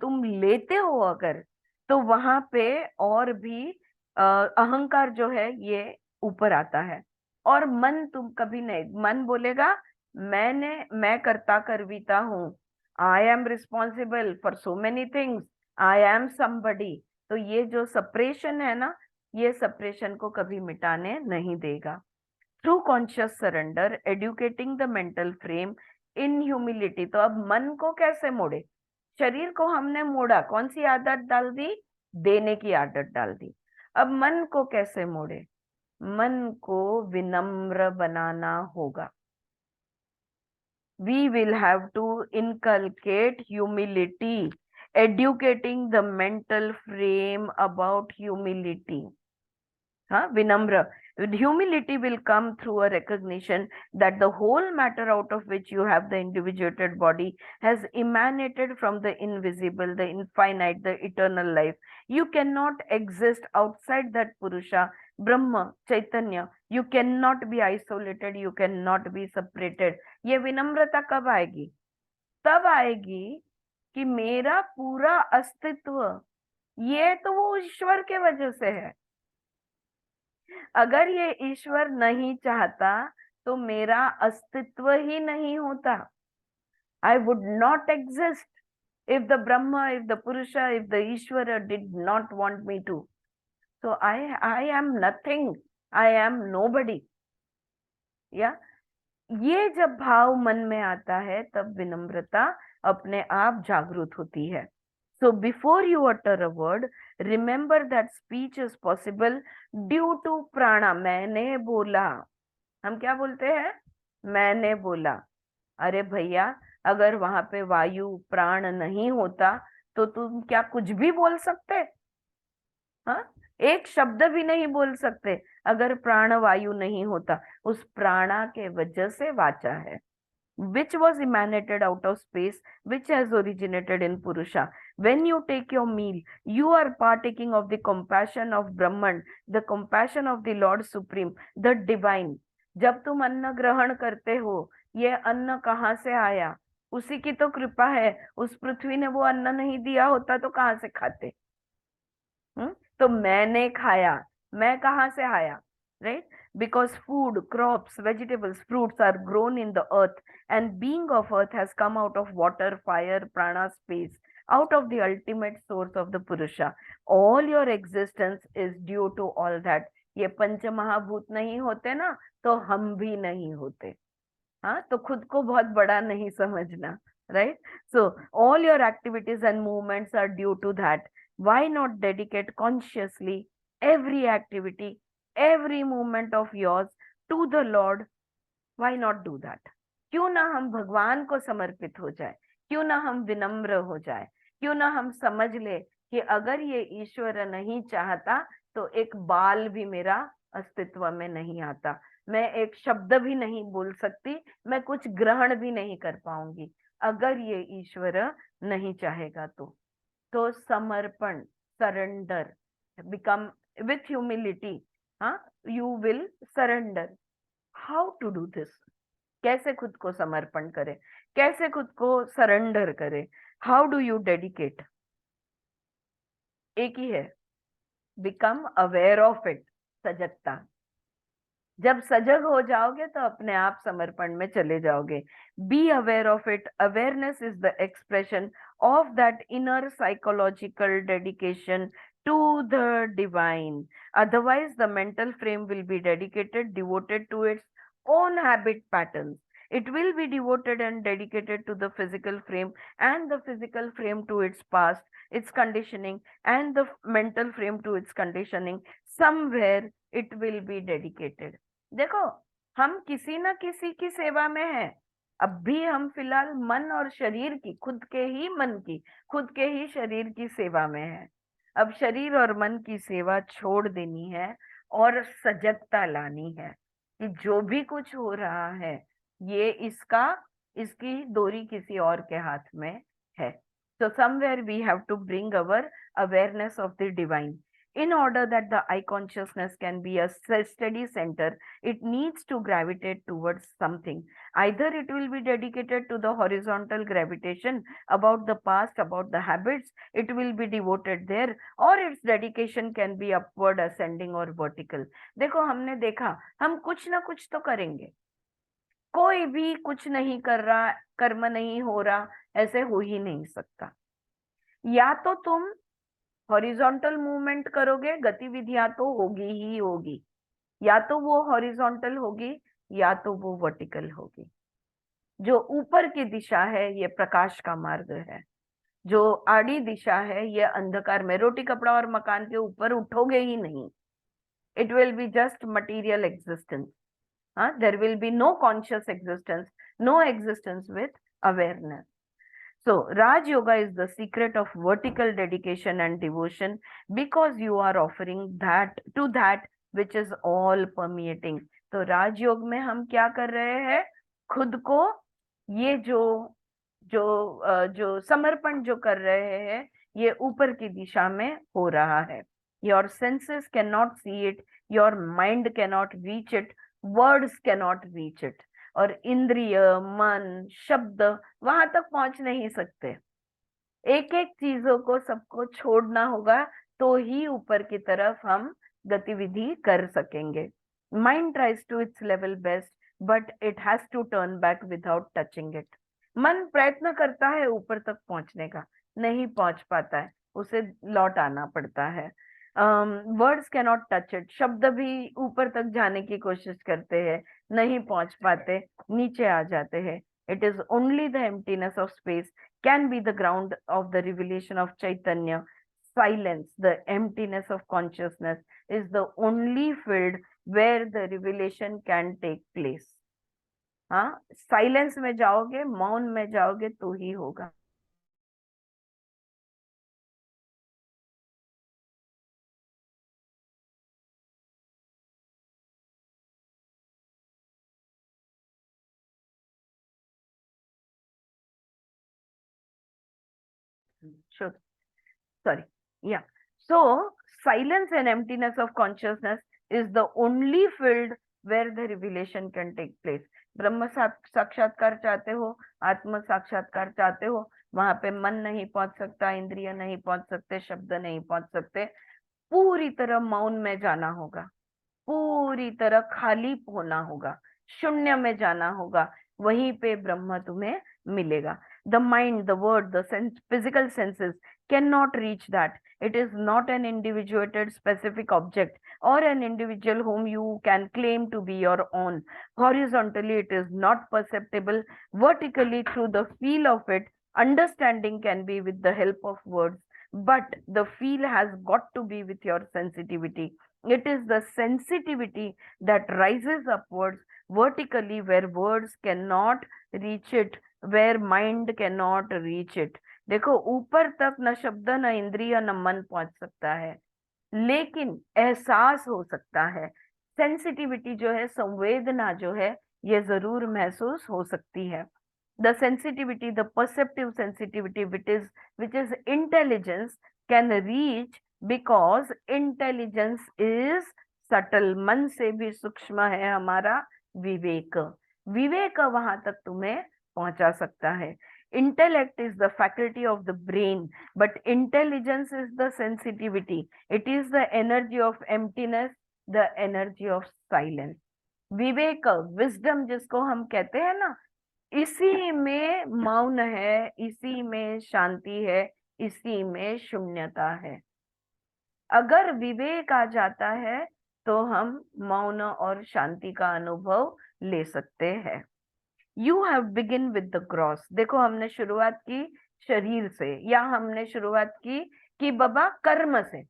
Speaker 1: तुम लेते हो अगर, तो वहां पे और भी अहंकार जो है ये ऊपर आता है। और मन, तुम कभी नहीं, मन बोलेगा मैं करता करवीता हूँ, I am responsible for so many things, I am somebody. तो ये जो सेपरेशन है ना, ये सेपरेशन को कभी मिटाने नहीं देगा। Through conscious surrender, educating the mental frame in humility. तो अब मन को कैसे मोड़े? शरीर को हमने मोड़ा, कौन सी आदत डाल दी? देने की आदत डाल दी। अब मन को कैसे मोड़े? मन को विनम्र बनाना होगा। We will have to inculcate humility, educating the mental frame about humility। हाँ, विनम्र। Humility will come through a recognition that the whole matter out of which you have the individuated body has emanated from the invisible, the infinite, the eternal life। You cannot exist outside that Purusha, Brahma, Chaitanya। You cannot be isolated, you cannot be separated। ये विनम्रता कब आएगी? तब आएगी कि मेरा पूरा अस्तित्व, ये तो वो ईश्वर के वजह से है। अगर ये ईश्वर नहीं चाहता तो मेरा अस्तित्व ही नहीं होता। I would not exist if the Brahma, if the Purusha, if the Ishvara did not want me to। So I am nothing, I am nobody। या ये जब भाव मन में आता है, तब विनम्रता अपने आप जागृत होती है। So before you utter a word, remember that speech is possible due to prana। मैंने बोला, हम क्या बोलते हैं? मैंने बोला। अरे भैया, अगर वहां पे वायु प्राण नहीं होता तो तुम क्या कुछ भी बोल सकते? हाँ, एक शब्द भी नहीं बोल सकते अगर प्राण वायु नहीं होता। उस प्राणा के वजह से वाचा है, which was emanated out of space, which has originated in Purusha. When you take your meal, you are partaking of the compassion of Brahman, the compassion of the Lord Supreme, the divine. जब तुम अन्न ग्रहण करते हो, ये अन्न कहाँ से आया? उसी की तो कृपा है। उस पृथ्वी ने वो अन्न नहीं दिया होता तो कहाँ से खाते? तो मैंने खाया, मैं कहाँ से आया? Right? Because food, crops, vegetables, fruits are grown in the earth, and being of earth has come out of water, fire, prana, space, out of the ultimate source of the Purusha. All your existence is due to all that. ये पंच महाभूत नहीं होते ना तो हम भी नहीं होते। हाँ, तो खुद को बहुत बड़ा नहीं समझना। Right? So all your activities and movements are due to that. Why not dedicate consciously every activity, every movement of yours to the Lord? Why not do that? क्यों ना हम भगवान को समर्पित हो जाए, क्यों ना हम विनम्र हो जाए, क्यों ना हम समझ ले कि अगर ये ईश्वर नहीं चाहता तो एक बाल भी मेरा अस्तित्व में नहीं आता, मैं एक शब्द भी नहीं बोल सकती, मैं कुछ ग्रहण भी नहीं कर पाऊंगी अगर ये ईश्वर नहीं चाहेगा तो समर्पण, सरेंडर, बिकम विथ ह्यूमिलिटी, हाँ, you will surrender. How to do this? कैसे खुद को समर्पण करे, कैसे खुद को सरेंडर करे? How do you dedicate? एक ही है, बिकम अवेयर ऑफ इट, सजगता। जब सजग हो जाओगे तो अपने आप समर्पण में चले जाओगे। Be aware of it. Awareness is the expression of that inner psychological dedication to the divine. Otherwise, the mental frame will be devoted to its own habit patterns. It will be devoted and dedicated to the physical frame, and the physical frame to its past, its conditioning, and the mental frame to its conditioning. Somewhere it will be dedicated. देखो, हम किसी ना किसी की सेवा में हैं। अब भी हम फिलहाल मन और शरीर की, खुद के ही मन की, खुद के ही शरीर की सेवा में है। अब शरीर और मन की सेवा छोड़ देनी है और सजगता लानी है कि जो भी कुछ हो रहा है ये इसकी डोरी किसी और के हाथ में है। So somewhere we have to bring our awareness of the divine. In order that the I consciousness can be a steady center, it needs to gravitate towards something. Either it will be dedicated to the horizontal gravitation about the past, about the habits, it will be devoted there, or its dedication can be upward, ascending or vertical. देखो, हमने देखा हम कुछ ना कुछ तो करेंगे। कोई भी कुछ नहीं कर रहा, कर्म नहीं हो रहा, ऐसे हो ही नहीं सकता। या तो तुम हॉरिजॉन्टल मूवमेंट करोगे, गतिविधियां तो होगी ही होगी, या तो वो हॉरिजॉन्टल होगी या तो वो वर्टिकल होगी। जो ऊपर की दिशा है ये प्रकाश का मार्ग है, जो आड़ी दिशा है ये अंधकार में। रोटी कपड़ा और मकान के ऊपर उठोगे ही नहीं। It will be just material existence. There will be no conscious existence, no existence with awareness. So Raj Yoga is the secret of vertical dedication and devotion, because you are offering that to that which is all permeating. तो राज योग में हम क्या कर रहे हैं? खुद को ये जो समर्पण जो कर रहे हैं ये ऊपर की दिशा में हो रहा है। Your senses cannot see it, your mind cannot reach it, words cannot reach it. और इंद्रिय, मन, शब्द वहां तक पहुंच नहीं सकते। एक एक चीजों को, सबको छोड़ना होगा तो ही ऊपर की तरफ हम गतिविधि कर सकेंगे। Mind tries to its level best, but it has to turn back without touching it. मन प्रयत्न करता है ऊपर तक पहुंचने का, नहीं पहुंच पाता है, उसे लौट आना पड़ता है। Words cannot touch it. शब्द भी ऊपर तक जाने की कोशिश करते हैं, नहीं पहुंच पाते, नीचे आ जाते हैं। It is only the emptiness of space can be the ground of the revelation of Chaitanya. Silence, the emptiness of consciousness, is the only field where the revelation can take place. हाँ, silence में जाओगे, मौन में जाओगे तो ही होगा। Sure. Sorry. Yeah. So silence and emptiness of consciousness is the only field where the revelation can take place. ब्रह्म साक्षात्कार चाहते हो, आत्म साक्षात्कार चाहते हो, वहां पे मन नहीं पहुंच सकता, इंद्रिय नहीं पहुंच सकते, शब्द नहीं पहुंच सकते, पूरी तरह मौन में जाना होगा, पूरी तरह खाली होना होगा, शून्य में जाना होगा, वहीं पे ब्रह्म तुम्हें मिलेगा. The mind, the word, the sense, physical senses cannot reach that. It is not an individuated specific object or an individual whom you can claim to be your own. Horizontally, it is not perceptible. Vertically, through the feel of it, understanding can be with the help of words. But the feel has got to be with your sensitivity. It is the sensitivity that rises upwards vertically where words cannot reach it, where mind cannot reach it. देखो ऊपर तक न शब्द न इंद्रिय न मन पहुंच सकता है, लेकिन एहसास हो सकता है. सेंसिटिविटी जो है, संवेदना जो है, ये जरूर महसूस हो सकती है. The sensitivity, the perceptive sensitivity, which is intelligence, can reach because intelligence is subtle. मन से भी सूक्ष्म है हमारा विवेक. विवेक वहां तक तुम्हें पहुंचा सकता है. Intellect is the faculty of the brain, but intelligence is the sensitivity. It is the energy of emptiness, the energy of silence. Vivek, wisdom जिसको हम कहते हैं ना, इसी में मौन है, इसी में शांति है, इसी में शून्यता है. अगर विवेक आ जाता है तो हम मौन और शांति का अनुभव ले सकते हैं. You have begin with the gross. देखो हमने शुरुआत की शरीर से, या हमने शुरुआत की कि बाबा कर्म से.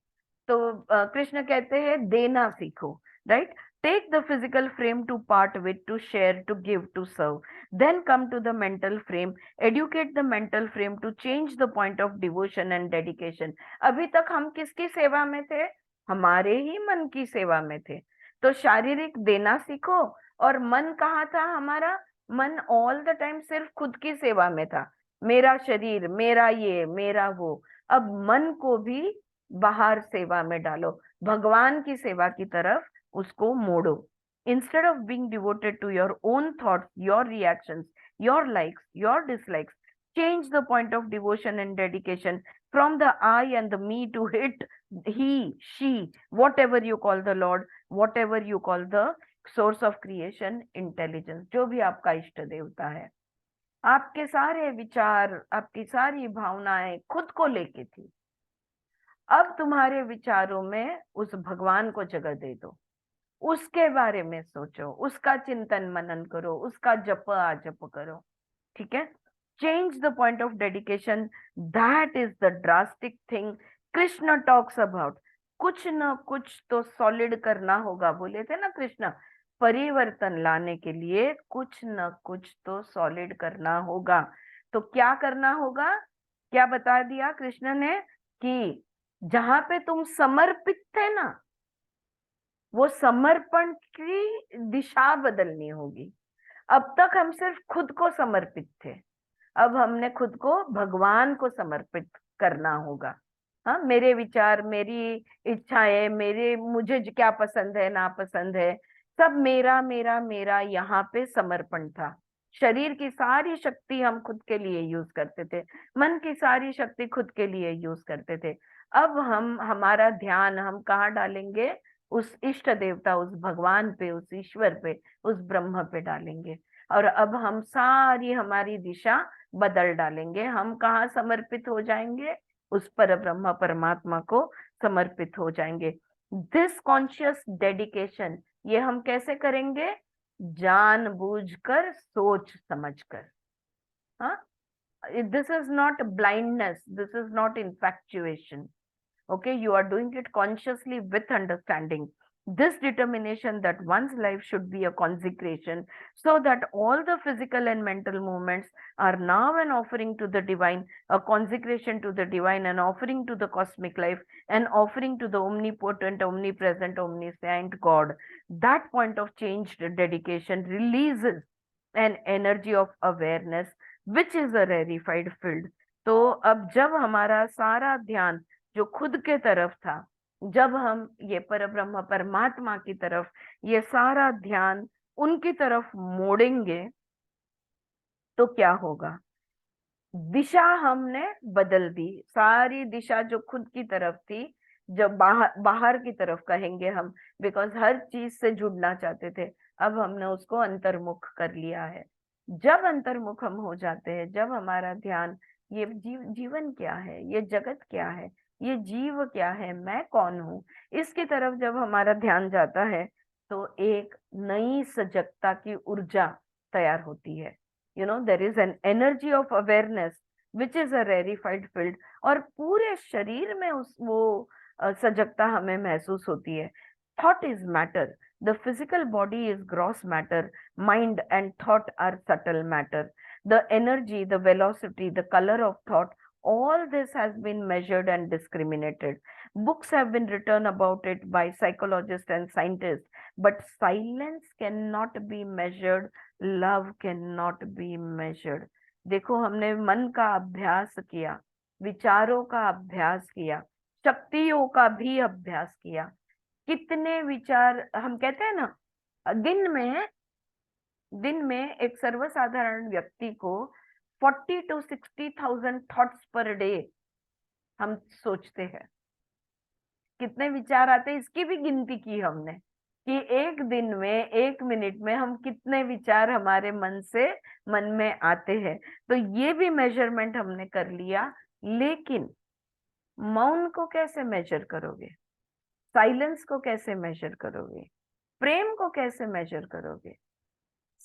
Speaker 1: तो कृष्ण कहते हैं देना सीखो, right? Take the physical frame to part with, to share, to give, to serve. Then come to the mental frame. Educate the mental frame to change the point of devotion and dedication. अभी तक हम किसकी सेवा में थे? हमारे ही मन की सेवा में थे. तो शारीरिक देना सीखो. और मन कहाँ था हमारा? मन ऑल द टाइम सिर्फ खुद की सेवा में था. मेरा शरीर, मेरा ये, मेरा वो. अब मन को भी बाहर सेवा में डालो, भगवान की सेवा की तरफ उसको मोड़ो. Instead of being devoted to your own thoughts, your reactions, your likes, your dislikes, change the point of devotion and dedication from the I and the me to it, he, she, whatever you call the Lord, whatever you call the source of creation, intelligence, जो भी आपका इष्ट देवता है. आपके सारे विचार, आपकी सारी भावनाएं खुद को लेके थी. अब तुम्हारे विचारों में उस भगवान को जगह दे दो, उसके बारे में सोचो, उसका चिंतन मनन करो, उसका जप आजप करो. ठीक है? Change the point of dedication. That is the drastic thing Krishna talks about. कुछ न कुछ तो सॉलिड करना होगा, बोले थे ना कृष्ण. परिवर्तन लाने के लिए कुछ न कुछ तो सॉलिड करना होगा. तो क्या करना होगा? क्या बता दिया कृष्ण ने? कि जहां पे तुम समर्पित थे ना, वो समर्पण की दिशा बदलनी होगी. अब तक हम सिर्फ खुद को समर्पित थे, अब हमने खुद को भगवान को समर्पित करना होगा. हाँ, मेरे विचार, मेरी इच्छाएं, मुझे क्या पसंद है ना पसंद है, सब मेरा मेरा मेरा, यहाँ पे समर्पण था. शरीर की सारी शक्ति हम खुद के लिए यूज करते थे, मन की सारी शक्ति खुद के लिए यूज करते थे. अब हमारा ध्यान हम कहाँ डालेंगे? उस इष्ट देवता, उस भगवान पे, उस ईश्वर पे, उस ब्रह्म पे डालेंगे. और अब हम सारी हमारी दिशा बदल डालेंगे. हम कहाँ समर्पित हो जाएंगे? उस पर ब्रह्म परमात्मा को समर्पित हो जाएंगे. दिस कॉन्शियस डेडिकेशन, ये हम कैसे करेंगे? जानबूझकर, सोच समझकर. हाँ, this is not blindness, this is not infatuation. Okay, you are doing it consciously with understanding. This determination that one's life should be a consecration, so that all the physical and mental movements are now an offering to the divine, a consecration to the divine, an offering to the cosmic life, an offering to the omnipotent, omnipresent, omniscient God. That point of changed dedication releases an energy of awareness, which is a rarefied field. तो अब जब हमारा सारा ध्यान जो खुद के तरफ था, जब हम ये परब्रह्म परमात्मा की तरफ ये सारा ध्यान उनकी तरफ मोड़ेंगे, तो क्या होगा? दिशा हमने बदल दी। सारी दिशा जो खुद की तरफ थी, जब बाहर बाहर की तरफ कहेंगे हम, बिकॉज हर चीज से जुड़ना चाहते थे, अब हमने उसको अंतर्मुख कर लिया है। जब अंतर्मुख हम हो जाते हैं, जब हमारा ध्यान ये जीवन क्या है, ये जगत क्या है, ये जीव क्या है, मैं कौन हूँ, इसकी तरफ जब हमारा ध्यान जाता है, तो एक नई सजगता की ऊर्जा तैयार होती है। there is an energy of awareness which is a rarefied field, और पूरे शरीर में वो सजगता हमें महसूस होती है। Thought is matter, the physical body is gross matter, mind and thought are subtle matter. The energy, the velocity, the color of thought, all this has been measured and discriminated. Books have been written about it by psychologists and scientists, but silence cannot be measured, love can not be measured. देखो, हमने मन का अभ्यास किया, विचारों का अभ्यास किया, शक्तियों का भी अभ्यास किया। कितने विचार, हम कहते हैं ना, दिन में एक सर्वसाधारण व्यक्ति को 40 to 60,000 थॉट्स पर डे हम सोचते हैं। कितने विचार आते हैं, इसकी भी गिनती की हमने कि एक दिन में, एक मिनट में हम कितने विचार हमारे मन में आते हैं। तो ये भी मेजरमेंट हमने कर लिया। लेकिन मौन को कैसे मेजर करोगे? साइलेंस को कैसे मेजर करोगे? प्रेम को कैसे मेजर करोगे?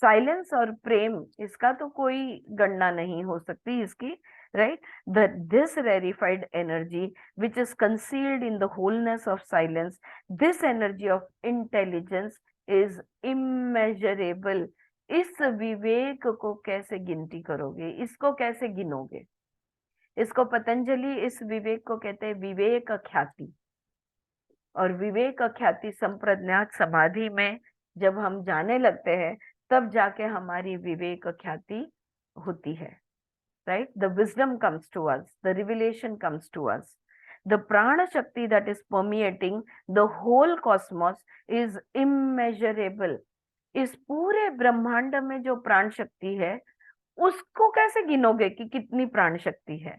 Speaker 1: साइलेंस और प्रेम, इसका तो कोई गणना नहीं हो सकती इसकी, right? This rarefied energy which is concealed in the wholeness of silence, this energy of intelligence is immeasurable. इस विवेक को कैसे गिनती करोगे? इसको कैसे गिनोगे? इसको पतंजलि इस विवेक को कहते हैं विवेक ख्याति। और विवेक ख्याति संप्रज्ञात समाधि में जब हम जाने लगते हैं, तब जाके हमारी विवेक ख्याति होती है। Right? The wisdom comes to us, the revelation comes to us. The prana shakti that is permeating the whole cosmos is immeasurable. इस पूरे ब्रह्मांड में जो प्राण शक्ति है, उसको कैसे गिनोगे कि कितनी प्राण शक्ति है?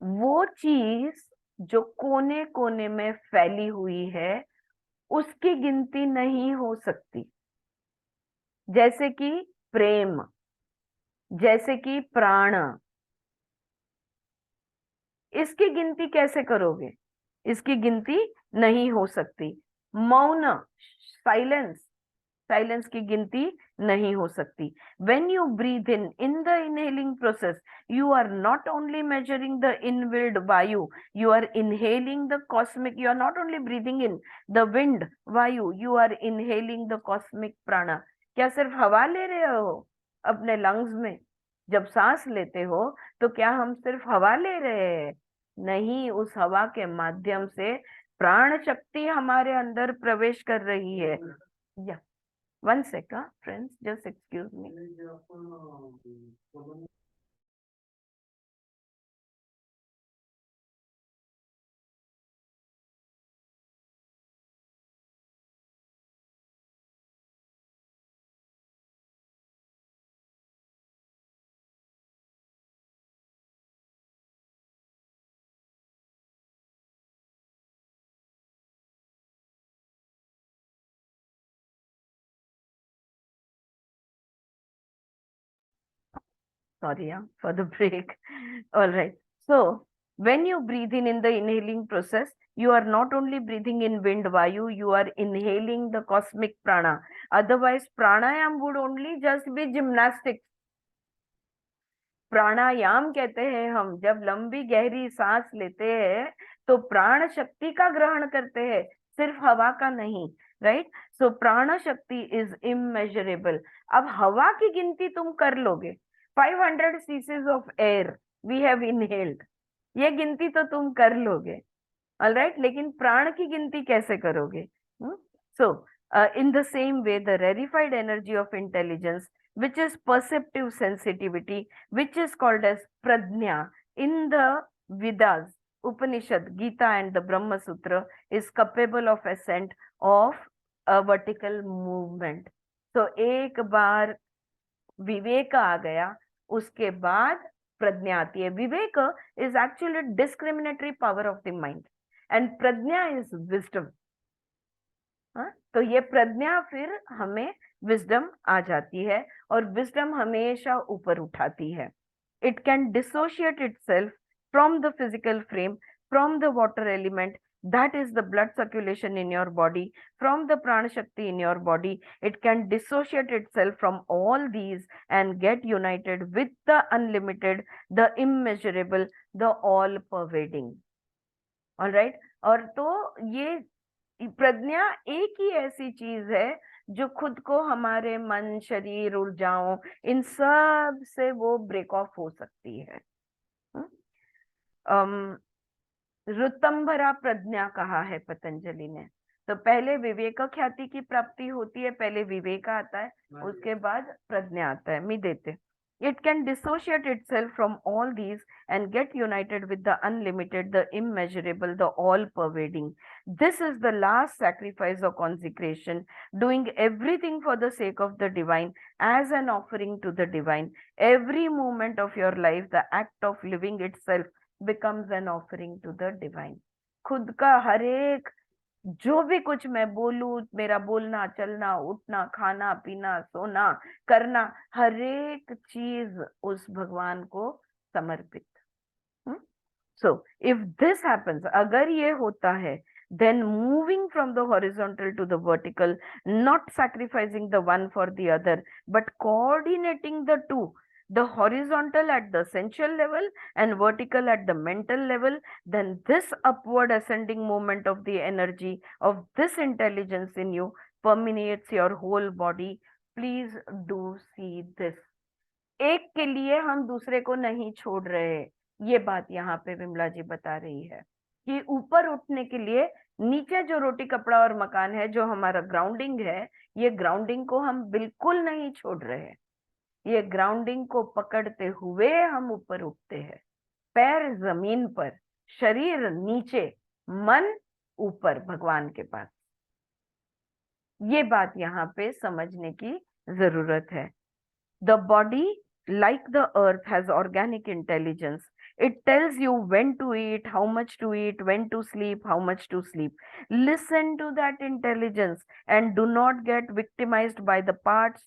Speaker 1: वो चीज जो कोने कोने में फैली हुई है, उसकी गिनती नहीं हो सकती। जैसे कि प्रेम, जैसे कि प्राण, इसकी गिनती कैसे करोगे? इसकी गिनती नहीं हो सकती। मौन, साइलेंस की गिनती नहीं हो सकती। When you breathe in the inhaling process, you are not only measuring the inhaled vayu, you are inhaling the cosmic, you are not only breathing in the wind vayu, you are inhaling the cosmic prana. क्या सिर्फ हवा ले रहे हो अपने lungs में? जब सांस लेते हो तो क्या हम सिर्फ हवा ले रहे हैं? नहीं, उस हवा के माध्यम से प्राण शक्ति हमारे अंदर प्रवेश कर रही है। या one second friends, just excuse me. Sorry, for the break. All right. So, when you breathe in the inhaling process, you are not only breathing in wind vayu, you are inhaling the cosmic prana. Otherwise, pranayam would only just be gymnastics. प्राणायाम कहते हैं हम जब लंबी गहरी सांस लेते हैं तो प्राण शक्ति का ग्रहण करते हैं, सिर्फ हवा का नहीं, राइट? सो प्राण शक्ति इज इमेजरेबल। अब हवा की गिनती तुम कर लोगे, 500 cc's of air we have inhaled, ये गिनती तो तुम कर लोगे, ऑलराइट, लेकिन प्राण की गिनती कैसे करोगे? सो in the same way, the rarefied energy of intelligence which is perceptive sensitivity, which is called as pradnya in the Vedas, Upanishad, Gita and the Brahma Sutra, is capable of ascent of a vertical movement. So एक बार विवेक आ गया, उसके बाद प्रज्ञा आती है. विवेक is actually discriminatory power of the mind and Pragya is wisdom. तो ये प्रज्ञा फिर हमें विजडम आ जाती है और विजडम हमेशा ऊपर उठाती है. It can dissociate itself from the physical frame, from the water element, that is the blood circulation in your body, from the prana shakti in your body. It can dissociate itself from all these and get united with the unlimited, the immeasurable, the all pervading. All right. और तो ये प्रज्ञा एक ही ऐसी चीज है जो खुद को हमारे मन, शरीर, ऊर्जाओं, इन सब से वो ब्रेक ऑफ हो सकती है. ऋतंभरा प्रज्ञा कहा है पतंजलि ने. तो पहले विवेक ख्याति की प्राप्ति होती है, पहले विवेक आता है, उसके बाद प्रज्ञा आता है. मी देते. It can dissociate itself from all these and get united with the unlimited, the immeasurable, the all-pervading. This is the last sacrifice of consecration, doing everything for the sake of the divine as an offering to the divine. Every moment of your life, the act of living itself becomes an offering to the divine. खुद का हर एक जो भी कुछ मैं बोलूं, मेरा बोलना, चलना, उठना, खाना, पीना, सोना, करना, हर एक चीज उस भगवान को समर्पित. So if this happens, अगर ये होता है, then moving from the horizontal to the vertical, not sacrificing the one for the other, but coordinating the two, the horizontal at the sensual level and vertical at the mental level, then this upward ascending movement of the energy of this intelligence in you permeates your whole body. Please do see this. एक के लिए हम दूसरे को नहीं छोड़ रहे. ये बात यहाँ पे विमला जी बता रही है कि ऊपर उठने के लिए नीचे जो रोटी, कपड़ा और मकान है, जो हमारा ग्राउंडिंग है, ये ग्राउंडिंग को हम बिल्कुल नहीं छोड़ रहे. ये ग्राउंडिंग को पकड़ते हुए हम ऊपर उठते हैं. पैर जमीन पर, शरीर नीचे, मन ऊपर भगवान के पास. ये बात यहाँ पे समझने की जरूरत है. The body, like the earth, has organic intelligence. It tells you when to eat, how much to eat, when to sleep, how much to sleep. Listen to that intelligence and do not get victimized by the past,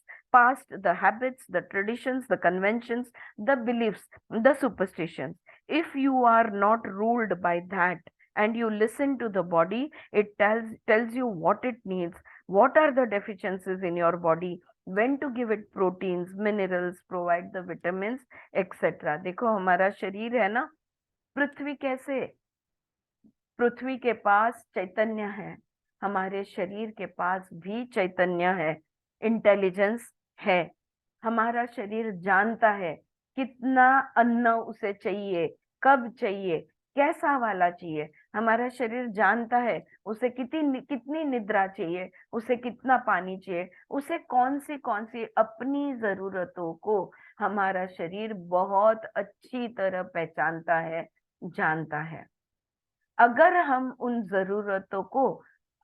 Speaker 1: the habits, the traditions, the conventions, the beliefs, the superstitions. If you are not ruled by that and you listen to the body, it tells you what it needs, what are the deficiencies in your body, when to give it proteins, minerals, provide the vitamins, etc. देखो हमारा शरीर है ना, पृथ्वी कैसे, पृथ्वी के पास चैतन्य है, हमारे शरीर के पास भी चैतन्य है, इंटेलिजेंस है. हमारा शरीर जानता है कितना अन्न उसे चाहिए, कब चाहिए, कैसा वाला चाहिए. हमारा शरीर जानता है उसे कितनी निद्रा चाहिए, उसे कितना पानी चाहिए, उसे कौन सी अपनी जरूरतों को हमारा शरीर बहुत अच्छी तरह पहचानता है, जानता है. अगर हम उन जरूरतों को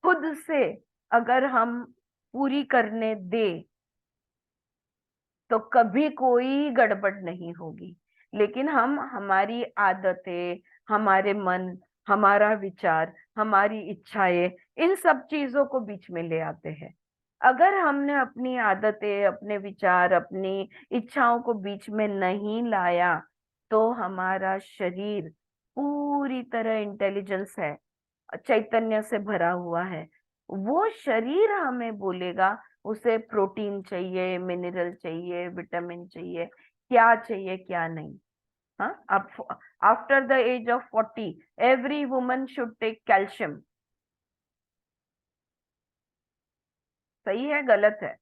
Speaker 1: खुद से अगर हम पूरी करने दे तो कभी कोई गड़बड़ नहीं होगी. लेकिन हम हमारी आदतें, हमारे मन, हमारा विचार, हमारी इच्छाएं, इन सब चीजों को बीच में ले आते हैं. अगर हमने अपनी आदतें, अपने विचार, अपनी इच्छाओं को बीच में नहीं लाया तो हमारा शरीर पूरी तरह इंटेलिजेंस है, चैतन्य से भरा हुआ है. वो शरीर हमें बोलेगा उसे प्रोटीन चाहिए, मिनरल चाहिए, विटामिन चाहिए, क्या चाहिए क्या नहीं. After the age of 40, every woman should take calcium. सही है गलत है?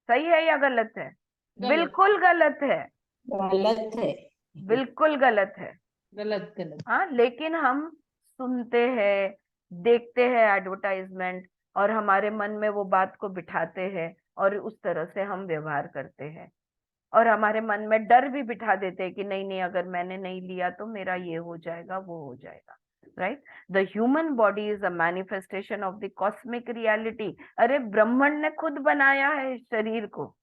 Speaker 1: सही है या गलत है? बिल्कुल गलत है.
Speaker 2: गलत है.
Speaker 1: बिल्कुल गलत है.
Speaker 3: गलत.
Speaker 1: हाँ, लेकिन हम सुनते हैं, देखते हैं एडवर्टाइजमेंट और हमारे मन में वो बात को बिठाते हैं और उस तरह से हम व्यवहार करते हैं, और हमारे मन में डर भी बिठा देते हैं कि नहीं नहीं, अगर मैंने नहीं लिया तो मेरा ये हो जाएगा, वो हो जाएगा, right. The human body is a manifestation of the cosmic reality. अरे ब्रह्मांड ने खुद बनाया है इस शरीर को,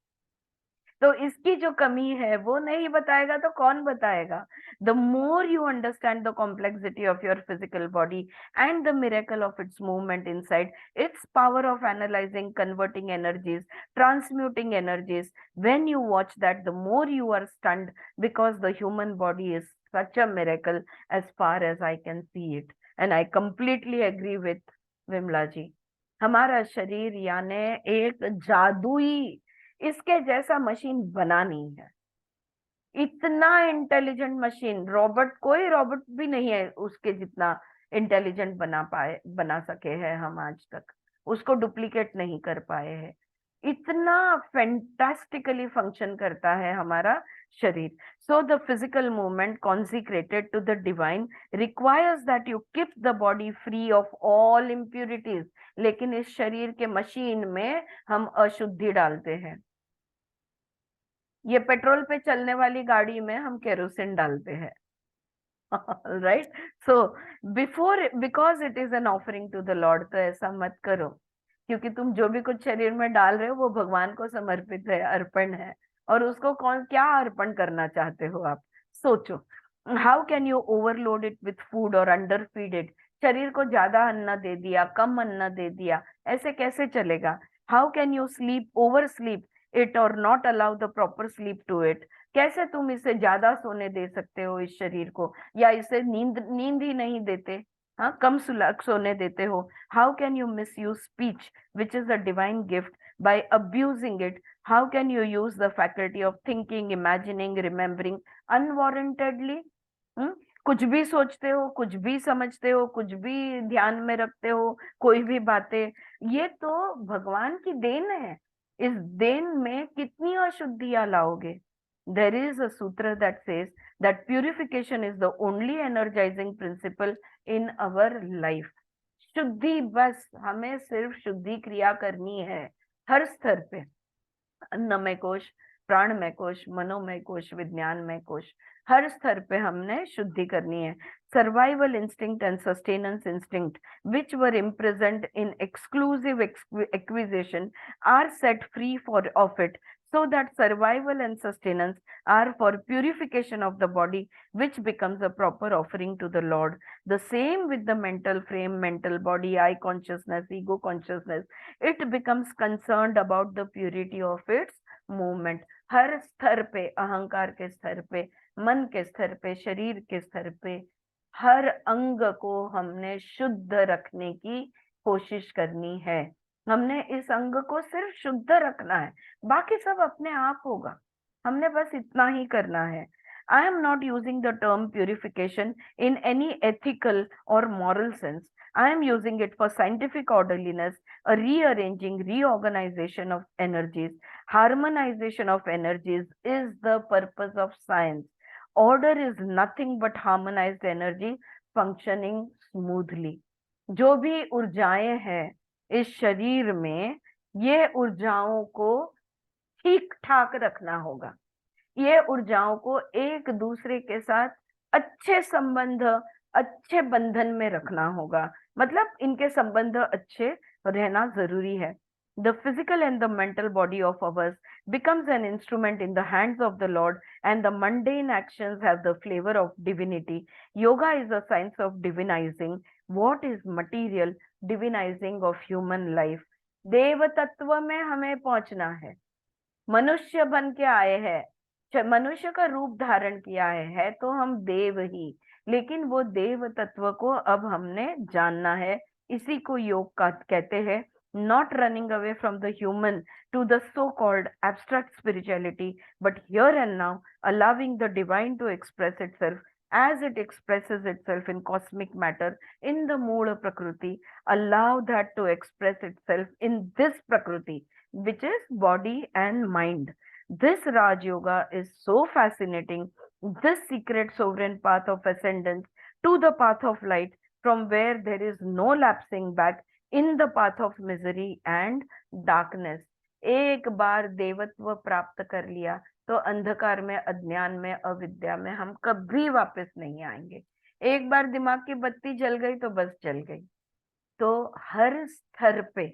Speaker 1: तो इसकी जो कमी है वो नहीं बताएगा तो कौन बताएगा? The more you understand the complexity of your physical body and the miracle of its movement inside, its power of analyzing, converting energies, transmuting energies, when you watch that, the more you are stunned, because the human body is such a miracle as far as I can see it. And I completely agree with Vimla ji. हमारा शरीर यानी एक जादुई, इसके जैसा machine बना नहीं है। इतना इंटेलिजेंट मशीन, रोबोट, कोई रोबोट भी नहीं है उसके जितना इंटेलिजेंट बना सके हैं हम आज तक, उसको डुप्लीकेट नहीं कर पाए हैं। इतना फैंटास्टिकली फंक्शन करता है हमारा शरीर। So the physical movement consecrated to the divine requires that you keep the body free of all impurities. लेकिन इस शरीर के मशीन में हम अशुद्धि डालते हैं। ये पेट्रोल पे चलने वाली गाड़ी में हम केरोसिन डालते हैं, right. So because it is an offering to the lord, तो ऐसा मत करो, क्योंकि तुम जो भी कुछ शरीर में डाल रहे हो वो भगवान को समर्पित है, अर्पण है। और उसको कौन क्या अर्पण करना चाहते हो आप, सोचो। How can you overload it with food और अंडर फीड इट? शरीर को ज्यादा अन्न दे दिया, कम अन्न दे दिया, ऐसे कैसे चलेगा? How can you sleep, over sleep it और not allow the proper sleep to it? कैसे तुम इसे ज्यादा सोने दे सकते हो इस शरीर को, या इसे नींद ही नहीं देते, हाँ, कम सोने देते हो? How can you misuse speech which is a divine gift by abusing it? How can you use the faculty of thinking, imagining, remembering unwarrantedly? कुछ भी सोचते हो, कुछ भी समझते हो, कुछ भी ध्यान में रखते हो, कोई भी बातें, ये तो भगवान की देन है। इस देन में कितनी अशुद्धियां लाओगे? देर is a sutra that says that purification is the only energising principle in our life. शुद्धि, बस हमें सिर्फ शुद्धि क्रिया करनी है हर स्तर पे। अन्नमय कोश, प्राणमय कोश, मनोमय कोश, विज्ञानमय कोश, हर स्तर पे हमने शुद्धि करनी है। Survival instinct and sustenance instinct which were imprisoned in exclusive acquisition are set free of it, so that survival and sustenance are for purification of the body, which becomes a proper offering to the Lord. The same with the mental frame, mental body, I consciousness, ego consciousness. It becomes concerned about the purity of its movement. हर स्तर पे, अहंकार के स्तर पे, मन के स्तर पे, शरीर के स्तर पे, हर अंग को हमने शुद्ध रखने की कोशिश करनी है। हमने इस अंग को सिर्फ शुद्ध रखना है, बाकी सब अपने आप होगा। हमने बस इतना ही करना है। I am not using the term purification in any ethical or moral sense. I am using it for scientific orderliness, a rearranging, reorganization of energies. Harmonization of energies is the purpose of science. Order is nothing but harmonized energy functioning smoothly. जो भी ऊर्जाएं हैं इस शरीर में, ये ऊर्जाओं को ठीक ठाक रखना होगा। ये ऊर्जाओं को एक दूसरे के साथ अच्छे संबंध, अच्छे बंधन में रखना होगा। मतलब इनके संबंध अच्छे रहना जरूरी है। The physical and the mental body of ours becomes an instrument in the hands of the Lord, and the mundane actions have the flavor of divinity. Yoga is a science of divinizing what is material, divinizing of human life. देव तत्व में हमें पहुंचना है। मनुष्य बन के आए हैं, मनुष्य का रूप धारण किया है तो हम देव ही, लेकिन वो देव तत्व को अब हमने जानना है। इसी को योग का कहते हैं। Not running away from the human to the so-called abstract spirituality, but here and now allowing the divine to express itself as it expresses itself in cosmic matter, in the Moola Prakriti. Allow that to express itself in this Prakriti, which is body and mind. This Raj Yoga is so fascinating. This secret sovereign path of ascendance to the path of light, from where there is no lapsing back in the path of misery and darkness. एक बार देवत्व प्राप्त कर लिया तो अंधकार में, अज्ञान में, अविद्या में हम कभी वापस नहीं आएंगे। एक बार दिमाग की बत्ती जल गई तो बस जल गई। तो हर स्तर पे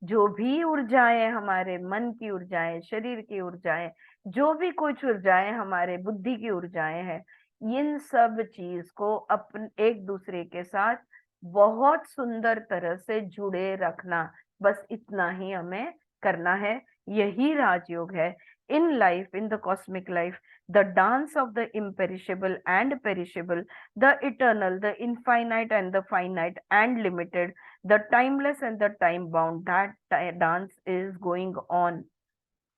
Speaker 1: जो भी ऊर्जाएं, हमारे मन की ऊर्जाएं, शरीर की ऊर्जाएं, जो भी कुछ ऊर्जाएं हमारे बुद्धि की ऊर्जाएं हैं, इन सब चीज को अपन एक दूसरे के साथ बहुत सुंदर तरह से जुड़े रखना, बस इतना ही हमें करना है। यही राजयोग है in life, in the cosmic life, the dance of the imperishable and perishable, the eternal, the infinite and the finite and limited, the timeless and the time bound. That dance is going on.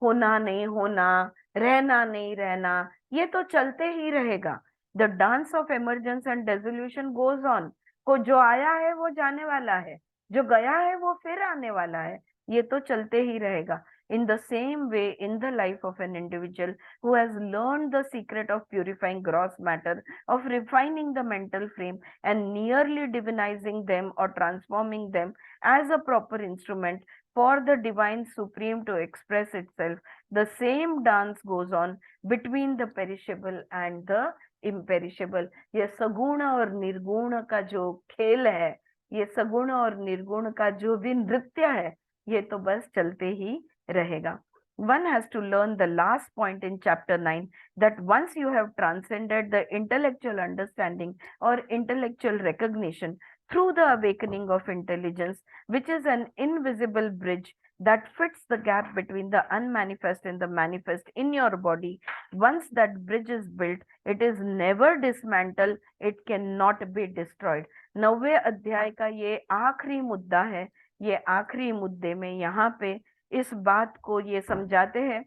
Speaker 1: होना नहीं होना, रहना नहीं रहना, ये तो चलते ही रहेगा। The dance of emergence and dissolution goes on. को जो आया है वो जाने वाला है, जो गया है वो फिर आने वाला है, ये तो चलते ही रहेगा। In the same way, in the life of an individual who has learned the secret of purifying gross matter, of refining the mental frame and nearly divinizing them or transforming them as a proper instrument for the divine supreme to express itself, the same dance goes on between the perishable and the imperishable. ये सगुण और निर्गुण का जो खेल है, ये सगुण और निर्गुण का जो भी नृत्य है, ये तो बस चलते ही रहेगा। One has to learn the last point in chapter 9, that once you have transcended the intellectual understanding or intellectual recognition through the awakening of intelligence, which is an invisible bridge that fits the gap between the unmanifest and the manifest in your body, once that bridge is built, it is never dismantled, it cannot be destroyed. 9वें अध्याय का ये आखिरी मुद्दा है। ये आखिरी मुद्दे में यहाँ पे इस बात को ये समझाते हैं,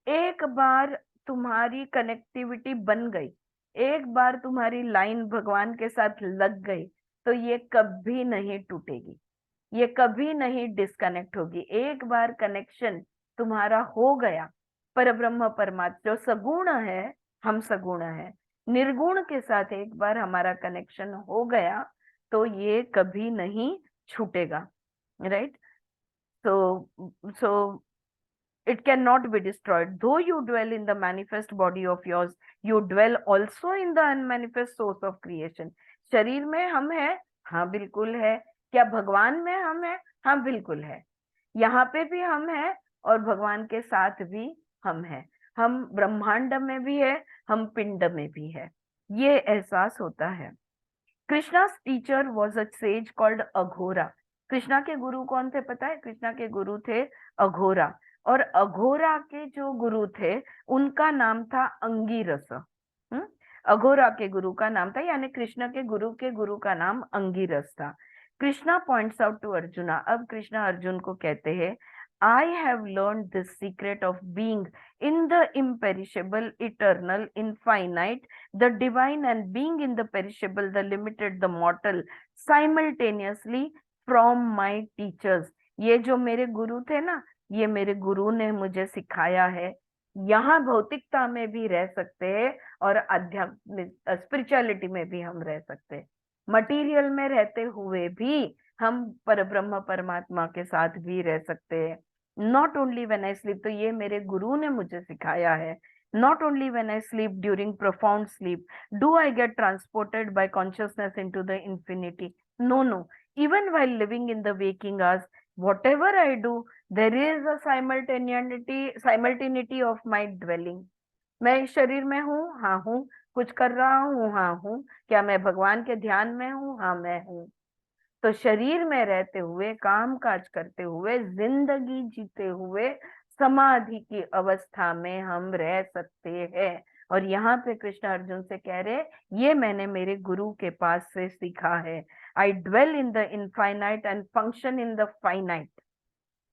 Speaker 1: एक बार तुम्हारी कनेक्टिविटी बन गई, एक बार तुम्हारी लाइन भगवान के साथ लग गई, तो ये कभी नहीं टूटेगी, ये कभी नहीं डिस्कनेक्ट होगी। एक बार कनेक्शन तुम्हारा हो गया परब्रह्म परमात्मा, जो सगुण है, हम सगुण है, निर्गुण के साथ एक बार हमारा कनेक्शन हो गया तो ये कभी नहीं छूटेगा, right? So it cannot be destroyed. Though you dwell in the manifest body of yours, you dwell also in the unmanifest source of creation. शरीर में हम है, हाँ बिल्कुल है। क्या भगवान में हम है? हाँ बिल्कुल है। यहाँ पे भी हम है और भगवान के साथ भी हम है। हम ब्रह्मांड में भी है, हम पिंड में भी है, ये एहसास होता है। कृष्णा's teacher was a sage called Aghora. Krishna के गुरु कौन थे पता है? कृष्णा के गुरु थे अघोरा, और अघोरा के जो गुरु थे उनका नाम था अंगिरस। अघोरा के गुरु का नाम था, यानी कृष्ण के गुरु का नाम अंगिरस था। Krishna points out to Arjuna. अब कृष्णा अर्जुन को कहते हैं, I have learned this secret of being in the imperishable, eternal, infinite, the divine, and being in the perishable, the limited, the mortal, simultaneously from my teachers. ये जो मेरे गुरु थे ना, ये मेरे गुरु ने मुझे सिखाया है। यहाँ भौतिकता में भी रह सकते हैं और आध्यात्मिक स्पिरिचुअलिटी में भी हम रह सकते हैं। मटीरियल में रहते हुए भी हम परब्रह्म परमात्मा के साथ भी रह सकते हैं। Not only when I sleep, तो ये मेरे गुरु ने मुझे सिखाया है। Not only when I sleep, during profound sleep do I get transported by consciousness into the infinity. No no, even while living in the waking hours, whatever I do, there is a simultaneity of my dwelling. मैं इस शरीर में हूँ, हाँ हूँ। कुछ कर रहा हूँ, हाँ हूँ। क्या मैं भगवान के ध्यान में हूँ? हाँ मैं हूँ। तो शरीर में रहते हुए, काम काज करते हुए, जिंदगी जीते हुए समाधि की अवस्था में हम रह सकते हैं। और यहाँ पे कृष्ण अर्जुन से कह रहे, ये मैंने मेरे गुरु के पास से सीखा है। I dwell in the infinite and function in the finite.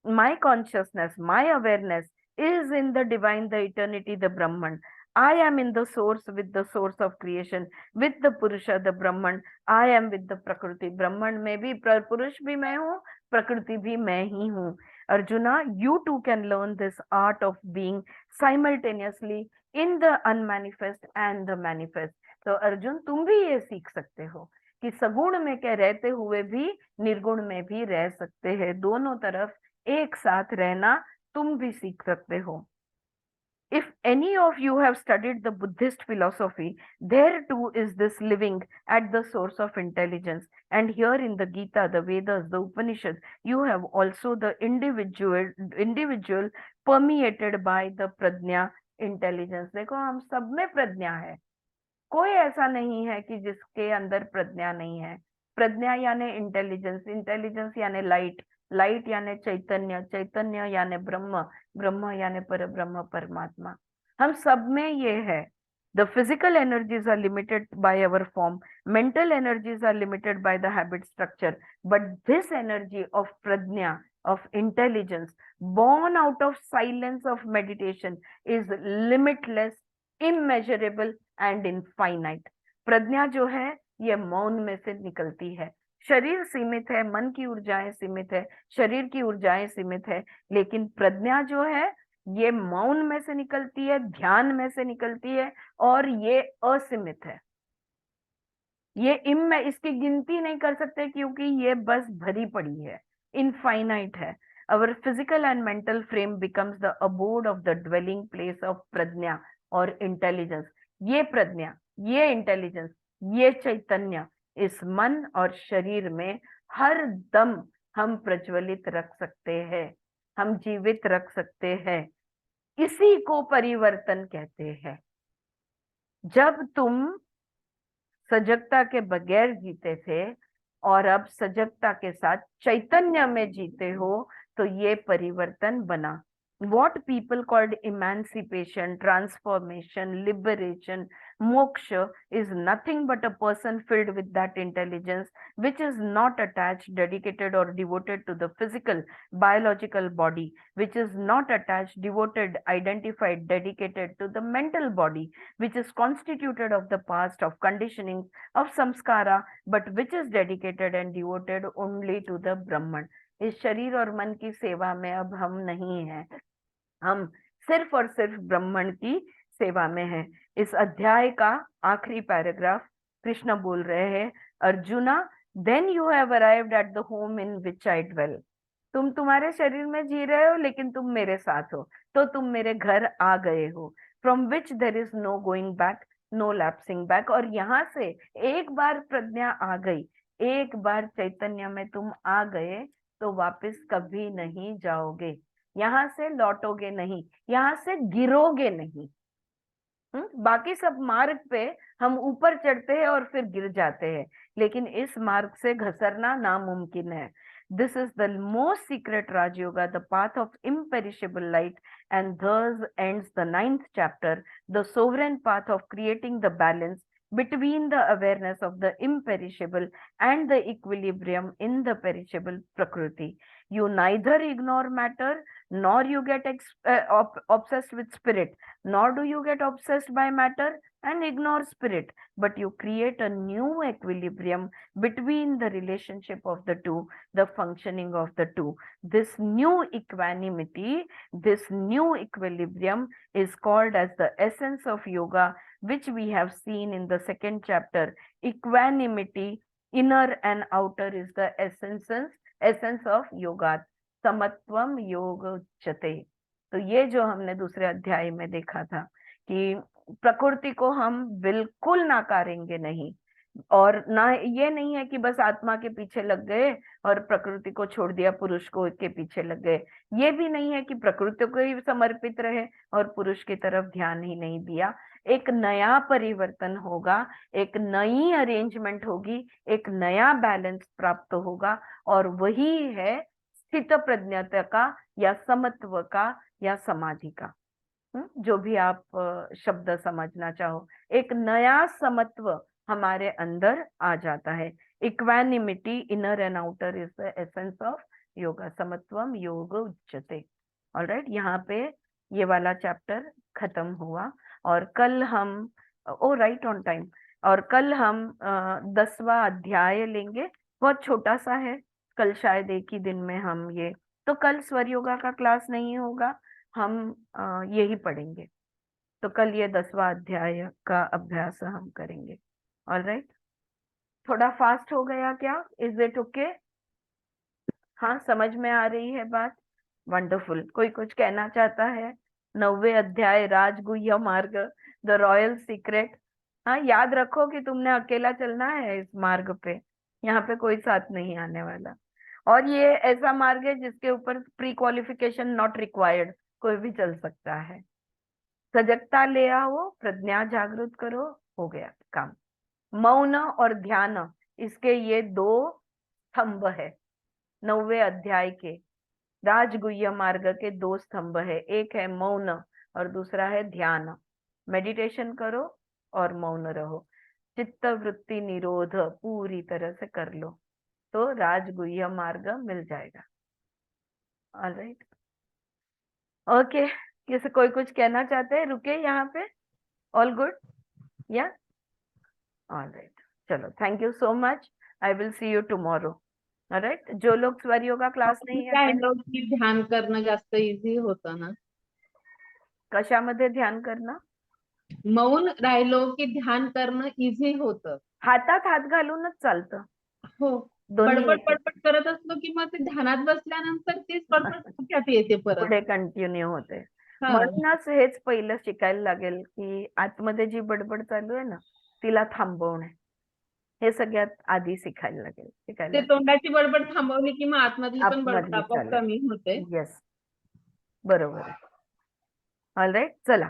Speaker 1: My consciousness, my awareness is in the divine, the eternity, the Brahman. I am in the source with the source of creation, with the Purusha, the Brahman. I am with the Prakriti. Brahman में भी पुरुष भी मैं हूँ, प्रकृति भी मैं ही हूँ। Arjuna, you too can learn this art of being simultaneously in the unmanifest and the manifest. तो अर्जुन, तुम भी ये सीख सकते हो कि सगुण में क्या रहते हुए भी निर्गुण में भी रह सकते हैं। दोनों तरफ एक साथ रहना तुम भी सीख सकते हो। If any of you have studied the Buddhist philosophy, there too is this living at the source of intelligence. And here in the Gita, the Vedas, the Upanishads, you have also the individual permeated by the Pradnya intelligence. देखो हम सब में प्रज्ञा है, कोई ऐसा नहीं है कि जिसके अंदर प्रज्ञा नहीं है। प्रज्ञा यानी इंटेलिजेंस, इंटेलिजेंस यानी लाइट, लाइट यानी चैतन्य, चैतन्य यानी ब्रह्म, ब्रह्म यानी पर ब्रह्म परमात्मा। हम सब में ये है। The physical energies are limited by our form, mental energies are limited by the habit structure, but this energy of prajna, of intelligence, born out of silence of meditation, is limitless, immeasurable and infinite. प्रज्ञा जो है ये मौन में से निकलती है। शरीर सीमित है, मन की ऊर्जाएं सीमित है, शरीर की ऊर्जाएं सीमित है, लेकिन प्रज्ञा जो है ये मौन में से निकलती है, ध्यान में से निकलती है, और ये असीमित है। ये इसकी गिनती नहीं कर सकते क्योंकि ये बस भरी पड़ी है, इनफाइनाइट है। Our physical and mental frame becomes the abode of the dwelling place of प्रज्ञा और इंटेलिजेंस। ये प्रज्ञा, ये इंटेलिजेंस, ये चैतन्य इस मन और शरीर में हर दम हम प्रज्वलित रख सकते हैं, हम जीवित रख सकते हैं। इसी को परिवर्तन कहते हैं। जब तुम सजगता के बगैर जीते थे और अब सजगता के साथ चैतन्य में जीते हो, तो ये परिवर्तन बना। What people called emancipation, transformation, liberation, moksha is nothing but a person filled with that intelligence, which is not attached, dedicated or devoted to the physical, biological body, which is not attached, devoted, identified, dedicated to the mental body, which is constituted of the past, of conditioning, of samskara, but which is dedicated and devoted only to the Brahman. इस शरीर और मन की सेवा में अब हम नहीं हैं, हम सिर्फ और सिर्फ ब्रह्मण की सेवा में हैं। इस अध्याय का आखिरी पैराग्राफ कृष्ण बोल रहे हैं, Arjuna, then you have arrived at the home in which I dwell. तुम तुम्हारे शरीर में जी रहे हो, लेकिन तुम मेरे साथ हो, तो तुम मेरे घर आ गए हो। From which there is no going back, no lapsing back. और यहाँ से एक बार प्रज्ञा आ गई, एक बार चैतन्य में तुम आ गए, तो वापस कभी नहीं जाओगे, यहाँ से लौटोगे नहीं, यहाँ से गिरोगे नहीं। बाकी सब मार्ग पे हम ऊपर चढ़ते हैं और फिर गिर जाते हैं, लेकिन इस मार्ग से घसरना नामुमकिन है। This is the most secret Raj Yoga, the path of imperishable light, and thus ends the 9th chapter, the sovereign path of creating the balance between the awareness of the imperishable and the equilibrium in the perishable Prakriti. You neither ignore matter, nor you get obsessed with spirit, nor do you get obsessed by matter and ignore spirit, but you create a new equilibrium between the relationship of the two, the functioning of the two. This new equanimity, this new equilibrium is called as the essence of yoga, which we have seen in the 2nd chapter. Equanimity, inner and outer, is the essence of yoga. समत्वम योग उच्यते। तो ये जो हमने दूसरे अध्याय में देखा था कि प्रकृति को हम बिल्कुल नकारेंगे नहीं, और ना ये नहीं है कि बस आत्मा के पीछे लग गए और प्रकृति को छोड़ दिया, पुरुष को के पीछे लग गए। ये भी नहीं है कि प्रकृति को ही समर्पित रहे और पुरुष की तरफ ध्यान ही नहीं दिया। एक नया परिवर्तन होगा, एक नई अरेंजमेंट होगी, एक नया बैलेंस प्राप्त होगा, और वही है स्थित प्रज्ञता का या समत्व का या समाधि का, जो भी आप शब्द समझना चाहो। एक नया समत्व हमारे अंदर आ जाता है। Equanimity, inner and outer, is the essence of yoga. समत्वम योग उच्यते। ऑलराइट, यहाँ पे ये वाला चैप्टर खत्म हुआ, और कल हम राइट ऑन टाइम, और कल हम 10वां अध्याय लेंगे। बहुत छोटा सा है, कल शायद एक ही दिन में हम ये, तो कल स्वर योगा का क्लास नहीं होगा, हम यही पढ़ेंगे। तो कल ये 10वां अध्याय का अभ्यास हम करेंगे। ऑलराइट, थोड़ा फास्ट हो गया क्या? Is it okay? हाँ, समझ में आ रही है बात? वंडरफुल। कोई कुछ कहना चाहता है? 9वें अध्याय राजगुह्य मार्ग, द रॉयल सीक्रेट। हाँ, याद रखो कि तुमने अकेला चलना है इस मार्ग पे, यहाँ पे कोई साथ नहीं आने वाला। और ये ऐसा मार्ग है जिसके ऊपर प्री क्वालिफिकेशन नॉट रिक्वायर्ड, कोई भी चल सकता है। सजगता ले आओ, प्रज्ञा जागृत करो, हो गया काम। मौन और ध्यान, इसके ये 2 स्तंभ है 9वें अध्याय के। राजगुह्य मार्ग के 2 स्तंभ है, एक है मौन और दूसरा है ध्यान। मेडिटेशन करो और मौन रहो, चित्त वृत्ति निरोध पूरी तरह से कर लो, तो राजगुह्य मार्ग मिल जाएगा। Alright, okay. किसी कोई कुछ कहना चाहते हैं? रुके यहाँ पे? All good? या ऑलराइट, चलो, thank you so much. I will see you tomorrow. Alright, जो लोग स्वर योगा क्लास नाही
Speaker 3: काय
Speaker 1: अटेंड,
Speaker 3: लोक की ध्यान करणं जास्त इझी होतं ना.
Speaker 1: कशामध्ये ध्यान करणं?
Speaker 3: मौन राहिलो की ध्यान करणं इझी होतं.
Speaker 1: हातात हात घालूनच चालतं,
Speaker 3: हो,
Speaker 1: दोन्ही
Speaker 3: बडबड
Speaker 1: याच्यात
Speaker 3: बडबड करत असलो की मग ते ध्यानात बसल्यानंतर तीच बडबड डोक्यात येते परत.
Speaker 1: पुढे कंटिन्यू होते.
Speaker 3: हा.
Speaker 1: म्हणूनच हेच पहिलं शिकायला लागेल की आतमध्ये जी बडबड चालू आहे ना, तिला थांबवणे, हे सगळ्यात आधी शिकायला लागेल.
Speaker 3: ते तोंडाची बडबड थांबवली की मग आतमधली पण बडबड
Speaker 1: आतमधली
Speaker 3: आपोआप
Speaker 1: चालेल.
Speaker 3: कमी होते.
Speaker 1: येस, बरोबर. ऑलराईट, चला.